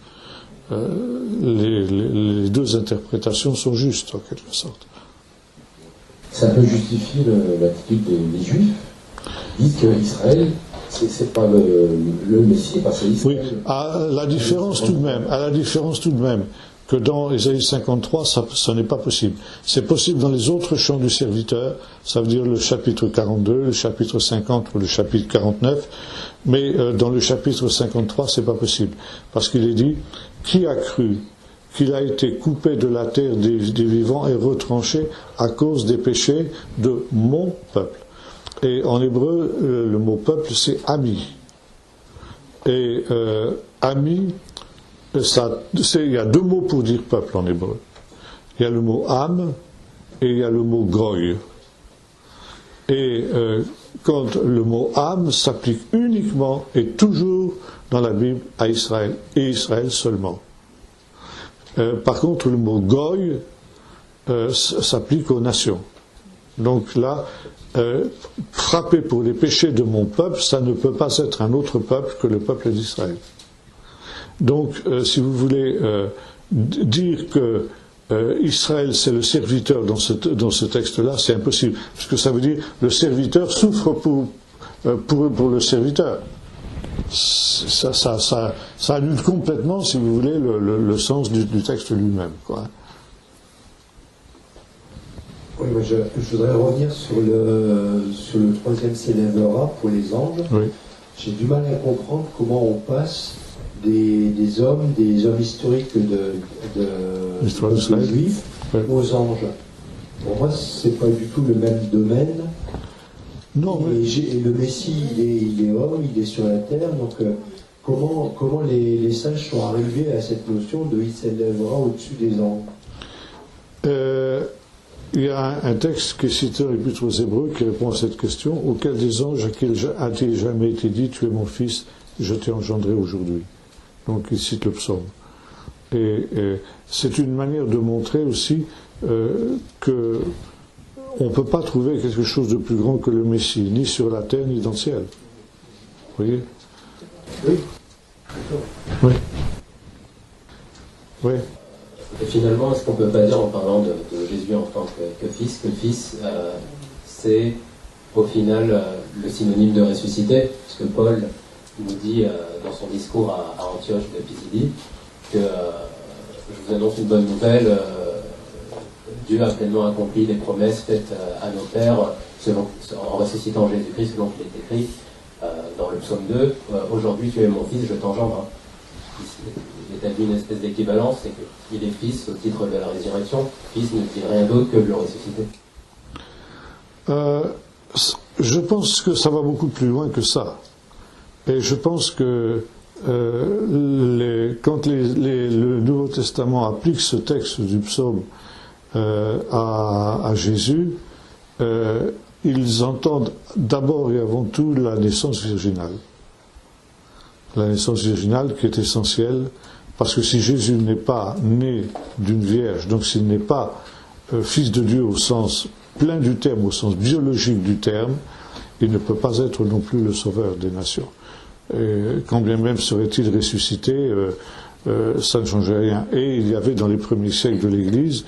Les deux interprétations sont justes en quelque sorte. Ça peut justifier l'attitude des Juifs. Ils disent qu'Israël, c'est pas le Messie, parce que Israël... Oui, à la différence tout de même que dans Ésaïe 53, ça n'est pas possible. C'est possible dans les autres chants du serviteur, ça veut dire le chapitre 42, le chapitre 50 ou le chapitre 49, mais dans le chapitre 53, c'est pas possible. Parce qu'il est dit, qui a cru qu'il a été coupé de la terre des vivants et retranché à cause des péchés de mon peuple. Et en hébreu, le mot peuple, c'est ami. Et ami, il y a deux mots pour dire peuple en hébreu. Il y a le mot âme et il y a le mot goy. Et quand le mot âme s'applique uniquement et toujours dans la Bible à Israël, et Israël seulement. Par contre, le mot goy s'applique aux nations. Donc là, frapper pour les péchés de mon peuple, ça ne peut pas être un autre peuple que le peuple d'Israël. Donc, si vous voulez dire que Israël c'est le serviteur dans ce texte-là, c'est impossible, parce que ça veut dire le serviteur souffre pour le serviteur. Ça annule complètement, si vous voulez, le sens du texte lui-même, quoi. Oui, moi je voudrais revenir sur le troisième s'élèvera pour les anges. Oui. J'ai du mal à comprendre comment on passe des hommes historiques de juifs, aux anges. Pour moi, c'est pas du tout le même domaine. Non, mais... Et le Messie, il est homme, il est sur la terre, donc comment les sages sont arrivés à cette notion de il s'élèvera au-dessus des anges? Il y a un texte qui est cité dans l'Épître aux Hébreux qui répond à cette question. Auquel des anges a-t-il jamais été dit, tu es mon fils, je t'ai engendré aujourd'hui? Donc il cite le psaume. Et c'est une manière de montrer aussi que on ne peut pas trouver quelque chose de plus grand que le Messie, ni sur la terre, ni dans le ciel. Vous voyez? Oui. Oui. Oui. Et finalement, est-ce qu'on ne peut pas dire, en parlant de Jésus en tant que fils, que le fils, c'est au final le synonyme de ressuscité, puisque Paul nous dit dans son discours à Antioche de Pisidie que je vous annonce une bonne nouvelle, Dieu a pleinement accompli les promesses faites à nos pères en ressuscitant Jésus-Christ, selon qu'il est écrit dans le psaume 2, aujourd'hui tu es mon fils, je t'engendre. Il établit une espèce d'équivalence, c'est qu'il est fils au titre de la résurrection. Fils ne dit rien d'autre que de le ressusciter. Je pense que ça va beaucoup plus loin que ça. Et je pense que quand le Nouveau Testament applique ce texte du psaume à Jésus, ils entendent d'abord et avant tout la naissance virginale. La naissance virginale qui est essentielle, parce que si Jésus n'est pas né d'une vierge, donc s'il n'est pas fils de Dieu au sens plein du terme, au sens biologique du terme, il ne peut pas être non plus le sauveur des nations. Et quand bien même serait-il ressuscité, ça ne changeait rien. Et il y avait dans les premiers siècles de l'Église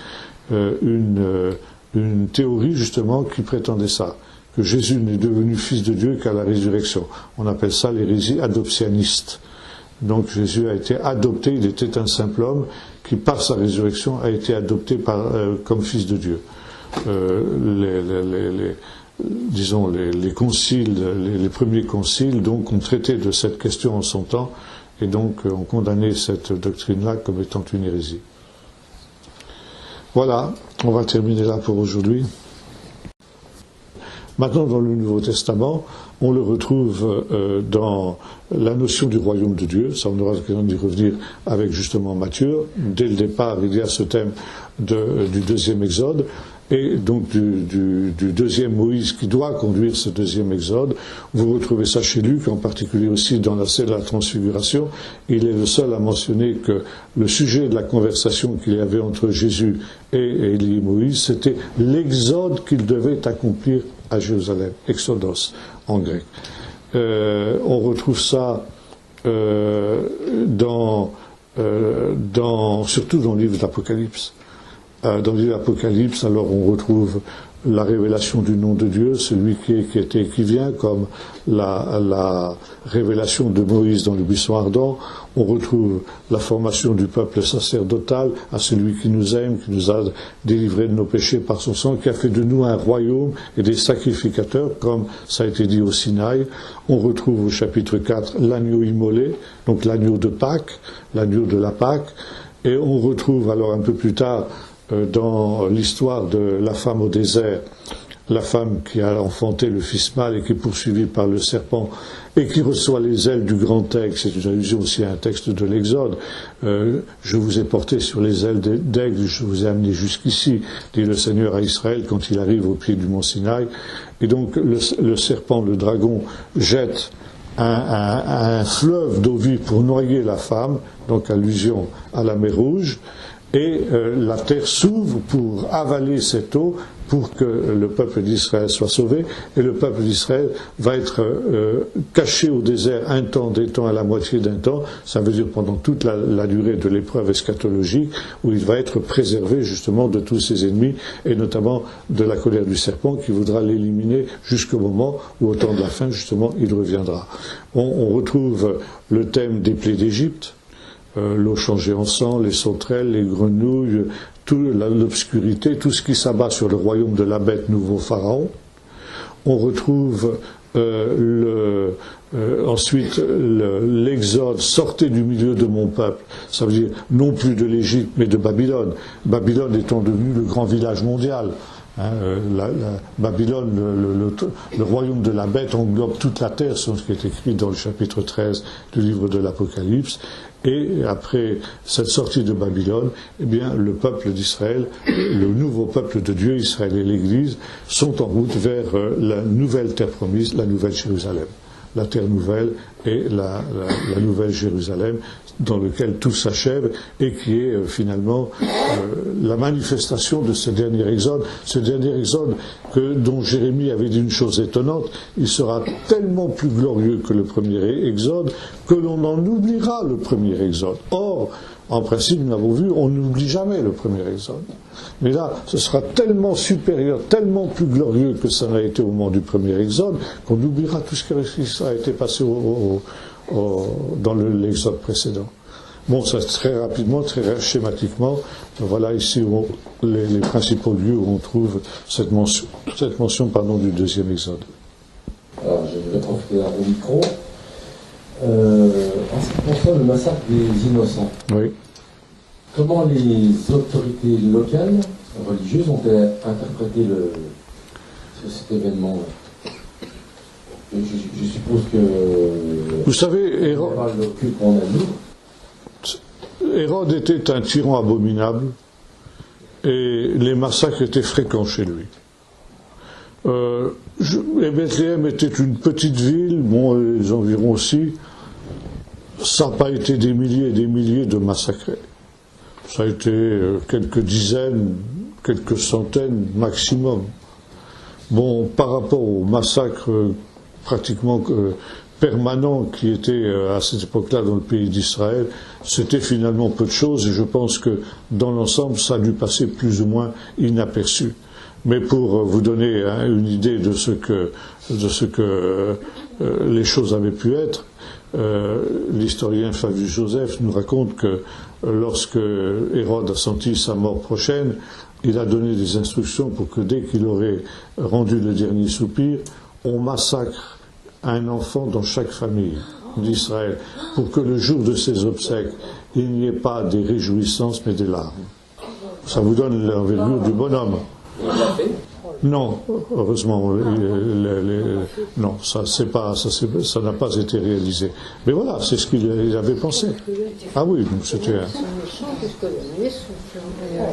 une théorie justement qui prétendait ça, que Jésus n'est devenu fils de Dieu qu'à la résurrection. On appelle ça l'hérésie adoptianiste. Donc Jésus a été adopté, il était un simple homme qui par sa résurrection a été adopté comme fils de Dieu. Les conciles, les premiers conciles donc ont traité de cette question en son temps et donc ont condamné cette doctrine-là comme étant une hérésie. Voilà, on va terminer là pour aujourd'hui. Maintenant, dans le Nouveau Testament, on le retrouve dans la notion du royaume de Dieu. Ça, on aura l'occasion d'y revenir avec justement Matthieu. Dès le départ, il y a ce thème du deuxième exode, et donc du deuxième Moïse qui doit conduire ce deuxième exode. Vous retrouvez ça chez Luc, en particulier aussi dans la scène de la transfiguration. Il est le seul à mentionner que le sujet de la conversation qu'il y avait entre Jésus et Élie et Moïse, c'était l'exode qu'il devait accomplir à Jérusalem, Exodos en grec. On retrouve ça surtout dans le livre d'Apocalypse. Dans le livre d'Apocalypse, alors on retrouve la révélation du nom de Dieu, celui qui vient, comme la révélation de Moïse dans le buisson ardent. On retrouve la formation du peuple sacerdotal à celui qui nous aime, qui nous a délivrés de nos péchés par son sang, qui a fait de nous un royaume et des sacrificateurs, comme ça a été dit au Sinaï. On retrouve au chapitre 4 l'agneau immolé, donc l'agneau de Pâques, l'agneau de la Pâque. Et on retrouve alors un peu plus tard, dans l'histoire de la femme au désert, la femme qui a enfanté le fils mâle et qui est poursuivie par le serpent et qui reçoit les ailes du grand aigle. C'est une allusion aussi à un texte de l'Exode. Je vous ai porté sur les ailes d'aigle, je vous ai amené jusqu'ici, dit le Seigneur à Israël quand il arrive au pied du mont Sinaï. Et donc le serpent, le dragon, jette un fleuve d'eau vive pour noyer la femme, donc allusion à la mer Rouge. Et la terre s'ouvre pour avaler cette eau pour que le peuple d'Israël soit sauvé. Et le peuple d'Israël va être caché au désert un temps, des temps à la moitié d'un temps. Ça veut dire pendant toute la durée de l'épreuve eschatologique, où il va être préservé justement de tous ses ennemis, et notamment de la colère du serpent qui voudra l'éliminer jusqu'au moment où, au temps de la fin, justement, il reviendra. On retrouve le thème des plaies d'Égypte. L'eau changée en sang, les sauterelles, les grenouilles, l'obscurité, tout ce qui s'abat sur le royaume de la bête, nouveau pharaon. On retrouve ensuite l'exode, sortez du milieu de mon peuple. Ça veut dire non plus de l'Égypte, mais de Babylone. Babylone étant devenu le grand village mondial. Babylone, le royaume de la bête englobe toute la terre, c'est ce qui est écrit dans le chapitre 13 du livre de l'Apocalypse. Et après cette sortie de Babylone, eh bien, le peuple d'Israël, le nouveau peuple de Dieu, Israël et l'Église, sont en route vers la nouvelle terre promise, la nouvelle Jérusalem. La terre nouvelle et la nouvelle Jérusalem, dans lequel tout s'achève et qui est finalement la manifestation de ce dernier exode dont Jérémie avait dit une chose étonnante: il sera tellement plus glorieux que le premier exode que l'on en oubliera le premier exode. Or, en principe, nous l'avons vu, on n'oublie jamais le premier exode. Mais là, ce sera tellement supérieur, tellement plus glorieux que ça n'a été au moment du premier exode, qu'on oubliera tout ce qui a été passé dans l'exode précédent. Bon, ça très rapidement, très schématiquement, voilà ici les principaux lieux où on trouve cette mention du deuxième exode. Alors, je vais profiter d'un micro. En ce qui concerne le massacre des innocents, oui. Comment les autorités locales, religieuses, ont-elles interprété cet événement? Je suppose que... Vous savez, Hérode était un tyran abominable et les massacres étaient fréquents chez lui. Et Bethléem était une petite ville, bon, les environs aussi. Ça n'a pas été des milliers et des milliers de massacrés. Ça a été quelques dizaines, quelques centaines maximum. Bon, par rapport au massacre pratiquement permanent qui était à cette époque-là dans le pays d'Israël, c'était finalement peu de choses, et je pense que dans l'ensemble, ça a dû passer plus ou moins inaperçu. Mais pour vous donner une idée de ce que les choses avaient pu être, l'historien Flavius Joseph nous raconte que lorsque Hérode a senti sa mort prochaine, il a donné des instructions pour que dès qu'il aurait rendu le dernier soupir, on massacre un enfant dans chaque famille d'Israël, pour que le jour de ses obsèques, il n'y ait pas des réjouissances mais des larmes. Ça vous donne l'envergure du bonhomme. Non, heureusement, non, ça n'a pas été réalisé. Mais voilà, c'est ce qu'il avait pensé. Ah oui, donc c'était...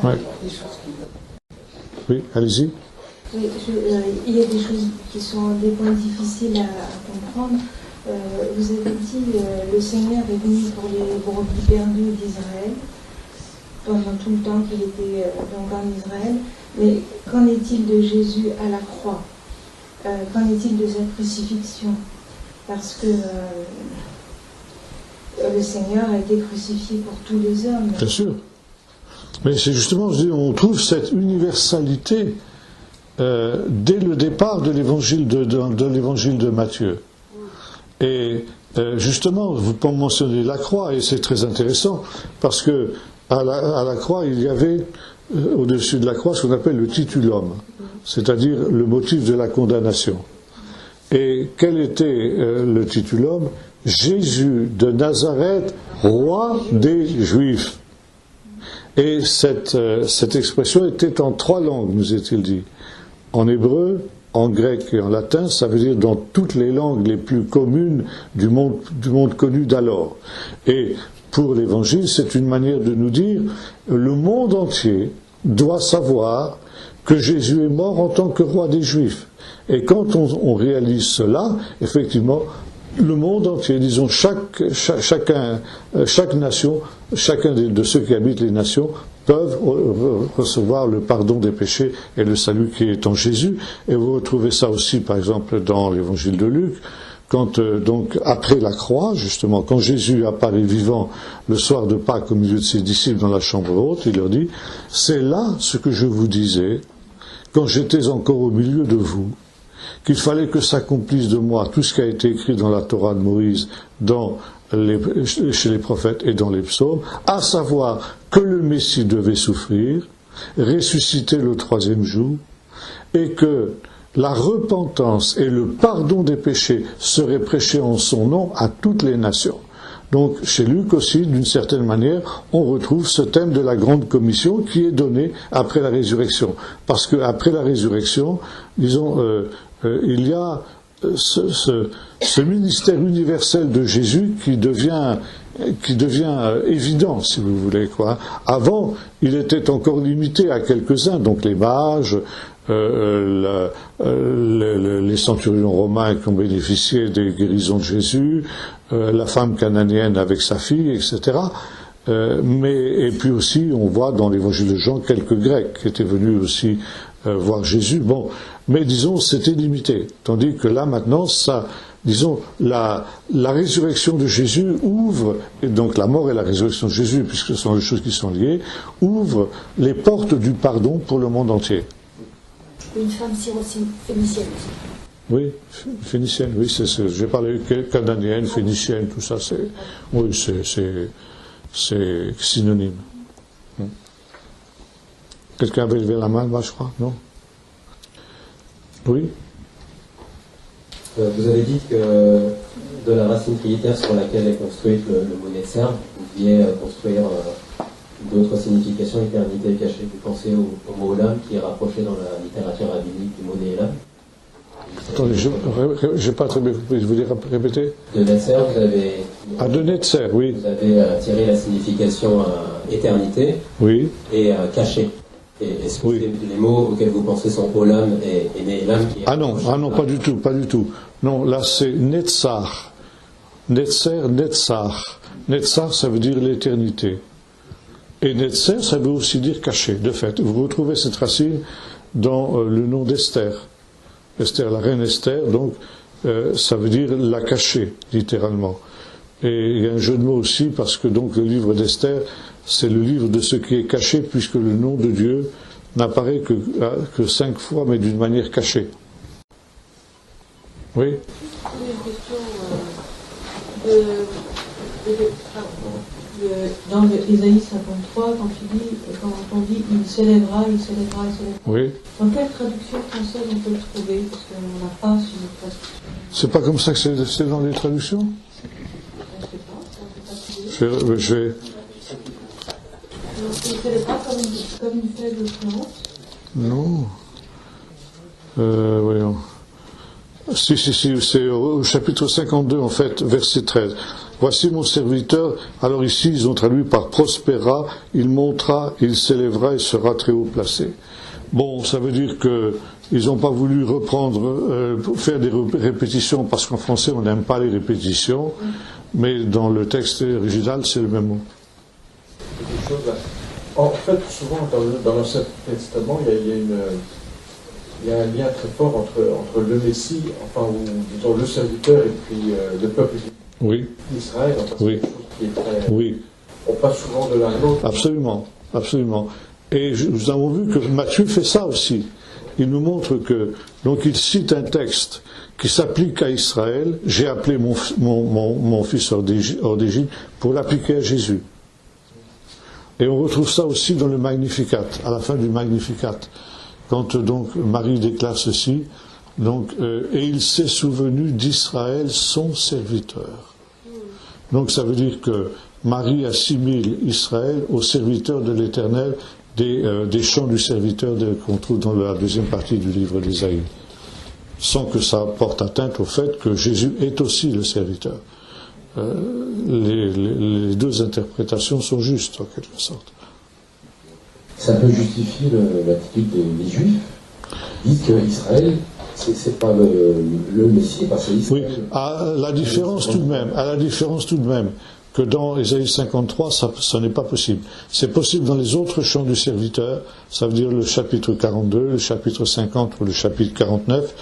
Ouais. Oui, allez-y. Oui, il y a des choses qui sont des points difficiles à comprendre. Vous avez dit le Seigneur est venu pour les brebis perdues d'Israël pendant tout le temps qu'il était donc en Israël. Mais qu'en est-il de Jésus à la croix? Qu'en est-il de sa crucifixion? Parce que le Seigneur a été crucifié pour tous les hommes. Bien sûr. Mais c'est justement, je dis, on trouve cette universalité dès le départ de l'évangile de Matthieu. Et justement, vous mentionnez la croix, et c'est très intéressant, parce que à la croix, il y avait au-dessus de la croix ce qu'on appelle le titulum, c'est-à-dire le motif de la condamnation. Et quel était le titulum? Jésus de Nazareth, roi des Juifs. Et cette expression était en 3 langues, nous est-il dit. En hébreu, en grec et en latin, ça veut dire dans toutes les langues les plus communes du monde connu d'alors. Et pour l'Évangile, c'est une manière de nous dire le monde entier doit savoir que Jésus est mort en tant que roi des Juifs. Et quand on réalise cela, effectivement, le monde entier, disons chaque nation, chacun de ceux qui habitent les nations peuvent recevoir le pardon des péchés et le salut qui est en Jésus. Et vous retrouvez ça aussi, par exemple, dans l'Évangile de Luc, quand donc après la croix, justement, quand Jésus apparaît vivant le soir de Pâques au milieu de ses disciples dans la chambre haute, il leur dit: c'est là ce que je vous disais quand j'étais encore au milieu de vous, qu'il fallait que s'accomplisse de moi tout ce qui a été écrit dans la Torah de Moïse, chez les prophètes et dans les psaumes, à savoir que le Messie devait souffrir, ressusciter le 3e jour, et que la repentance et le pardon des péchés seraient prêchés en son nom à toutes les nations. Donc chez Luc aussi, d'une certaine manière, on retrouve ce thème de la grande commission qui est donné après la résurrection. Parce qu'après la résurrection, disons, il y a ce ministère universel de Jésus qui devient évident, si vous voulez, quoi. Avant, il était encore limité à quelques-uns, donc les mages, les centurions romains qui ont bénéficié des guérisons de Jésus, la femme cananéenne avec sa fille, etc. Et puis aussi, on voit dans l'évangile de Jean quelques Grecs qui étaient venus aussi voir Jésus. Bon, mais disons, c'était limité. Tandis que là, maintenant, ça, disons, la résurrection de Jésus ouvre, et donc la mort et la résurrection de Jésus, puisque ce sont des choses qui sont liées, ouvre les portes du pardon pour le monde entier. Une femme phénicienne aussi. Oui, phénicienne, oui, j'ai parlé cananéenne, phénicienne, tout ça, c'est synonyme. Quelqu'un avait levé la main, là, je crois, non? Oui? Vous avez dit que de la racine trinitaire sur laquelle est construite le mot Netzer, vous pouviez construire d'autres significations, éternité cachée. Vous pensez au mot Olam qui est rapproché dans la littérature rabbinique du mot Néelam. Attendez, je n'ai pas très bien compris, je vous dire répéter. De Netzer, vous avez... Ah, de Netzer, oui. Vous avez tiré la signification éternité oui. Et caché. Et est-ce que oui. les mots auxquels vous pensez sont Olam et Néelam Ah non, pas du tout, pas du tout. Non, là c'est Netzar. Netzer, Netzar. Netzar, ça veut dire l'éternité. Et Netzer, ça veut aussi dire caché, de fait. Vous retrouvez cette racine dans le nom d'Esther. Esther, la reine Esther, donc ça veut dire la cachée, littéralement. Et il y a un jeu de mots aussi, parce que donc le livre d'Esther, c'est le livre de ce qui est caché, puisque le nom de Dieu n'apparaît que 5 fois, mais d'une manière cachée. Oui? Une question dans Ésaïe 53, quand on dit il s'élèvera. Oui. Dans quelle traduction française on peut le trouver? Parce qu'on n'a pas sur notre traduction. C'est pas comme ça que c'est dans les traductions? Je vais... Donc, il ne pas comme une faible présence? Non. Voyons. Si, c'est au chapitre 52, en fait, verset 13. Voici mon serviteur. Alors ici, ils ont traduit par prospéra, il montera, il s'élèvera et sera très haut placé. Bon, ça veut dire que ils n'ont pas voulu reprendre, faire des répétitions, parce qu'en français, on n'aime pas les répétitions, mais dans le texte original, c'est le même mot. Quelque chose là. En fait, souvent, dans l'Ancien Testament, il y a un lien très fort entre le Messie, enfin, ou disons le serviteur, et puis le peuple d'Israël. Enfin, c'est quelque chose qui est très... Oui. On passe souvent de l'un à l'autre. Absolument, absolument. Et nous avons vu que Matthieu fait ça aussi. Il nous montre que, donc il cite un texte qui s'applique à Israël. J'ai appelé mon fils hors d'Égypte pour l'appliquer à Jésus. Et on retrouve ça aussi dans le Magnificat, à la fin du Magnificat. Quand donc Marie déclare ceci, donc, et il s'est souvenu d'Israël son serviteur. Donc ça veut dire que Marie assimile Israël au serviteur de l'Éternel des chants du serviteur qu'on trouve dans la deuxième partie du livre d'Ésaïe, sans que ça porte atteinte au fait que Jésus est aussi le serviteur. Les deux interprétations sont justes, en quelque sorte. Ça peut justifier l'attitude des Juifs qui disent qu'Israël, c'est pas le Messie, parce que Israël... Oui, à la différence tout de même que dans Ésaïe 53, ça n'est pas possible. C'est possible dans les autres chants du serviteur, ça veut dire le chapitre 42, le chapitre 50 ou le chapitre 49,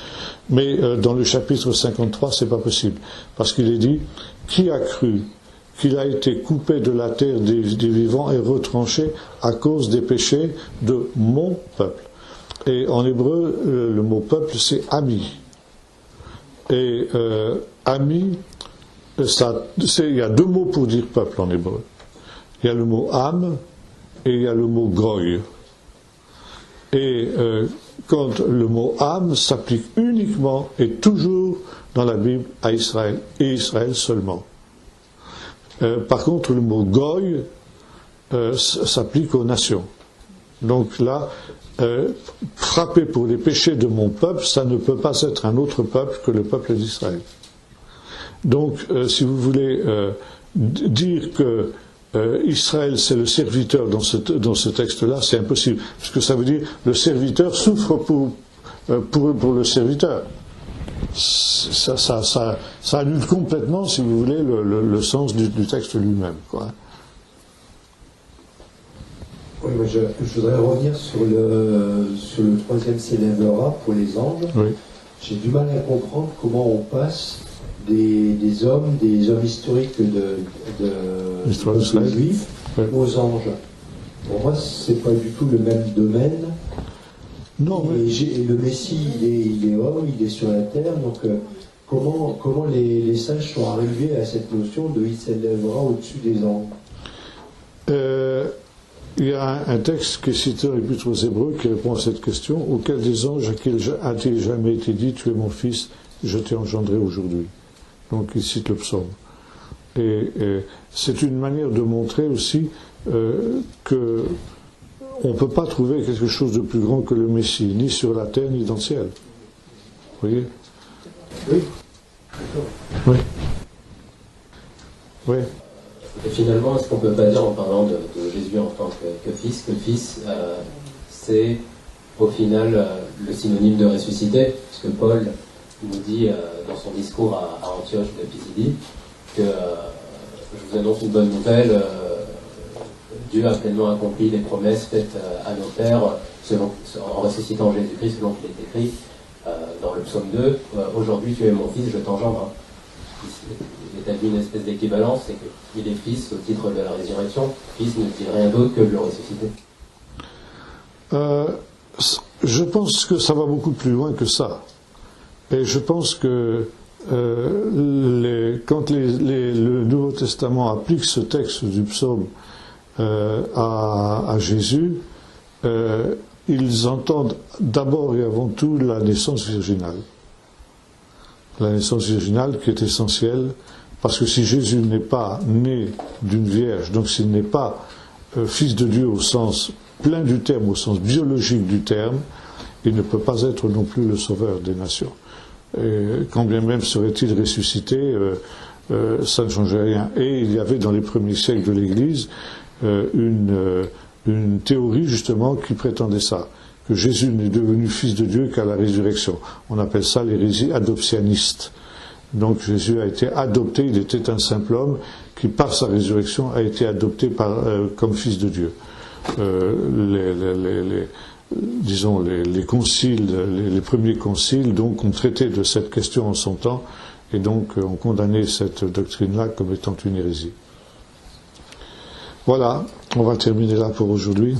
mais dans le chapitre 53, c'est pas possible. Parce qu'il est dit, qui a cru qu'il a été coupé de la terre des vivants et retranché à cause des péchés de mon peuple. Et en hébreu, le mot peuple, c'est ami. Et ami, il y a deux mots pour dire peuple en hébreu. Il y a le mot âme et il y a le mot goy. Et quand le mot âme s'applique uniquement et toujours dans la Bible à Israël, et Israël seulement. Par contre, le mot goy s'applique aux nations. Donc là, frapper pour les péchés de mon peuple, ça ne peut pas être un autre peuple que le peuple d'Israël. Donc, si vous voulez dire que Israël c'est le serviteur dans ce texte-là, c'est impossible, parce que ça veut dire le serviteur souffre pour le serviteur. Ça annule complètement, si vous voulez, le sens du texte lui-même, quoi. Oui, moi je voudrais revenir sur le troisième s'élèvera pour les anges. Oui. J'ai du mal à comprendre comment on passe des hommes historiques de juifs aux anges. Pour moi, c'est pas du tout le même domaine. Non, mais... Et le Messie, il est homme, il est sur la terre, donc comment les sages sont arrivés à cette notion de il s'élèvera au-dessus des anges? Il y a un texte qui est cité dans l'Épître aux Hébreux qui répond à cette question. Auquel des anges a-t-il jamais été dit, tu es mon fils, je t'ai engendré aujourd'hui? Donc il cite le psaume. Et c'est une manière de montrer aussi que on ne peut pas trouver quelque chose de plus grand que le Messie, ni sur la terre, ni dans le ciel. Vous voyez? Oui. Oui. Oui. Et finalement, est-ce qu'on ne peut pas dire, en parlant de Jésus en tant que Fils, c'est au final le synonyme de ressuscité, puisque Paul nous dit dans son discours à Antioche de Pisidie que je vous annonce une bonne nouvelle, Dieu a pleinement accompli les promesses faites à nos pères en ressuscitant Jésus-Christ, selon qu'il est écrit dans le psaume 2, aujourd'hui tu es mon fils, je t'engendre. Il établit une espèce d'équivalence, c'est qu'il est fils au titre de la résurrection. Fils ne dit rien d'autre que de le ressusciter. Je pense que ça va beaucoup plus loin que ça. Et je pense que quand le Nouveau Testament applique ce texte du psaume à Jésus, ils entendent d'abord et avant tout la naissance virginale. La naissance virginale qui est essentielle, parce que si Jésus n'est pas né d'une vierge, donc s'il n'est pas fils de Dieu au sens plein du terme, au sens biologique du terme, il ne peut pas être non plus le sauveur des nations. Et quand bien même serait-il ressuscité, ça ne changeait rien. Et il y avait dans les premiers siècles de l'Église une théorie justement qui prétendait ça, que Jésus n'est devenu fils de Dieu qu'à la résurrection. On appelle ça l'hérésie adoptionniste. Donc Jésus a été adopté, il était un simple homme qui par sa résurrection a été adopté comme fils de Dieu. Les conciles, les premiers conciles donc ont traité de cette question en son temps et donc ont condamné cette doctrine-là comme étant une hérésie. Voilà, on va terminer là pour aujourd'hui.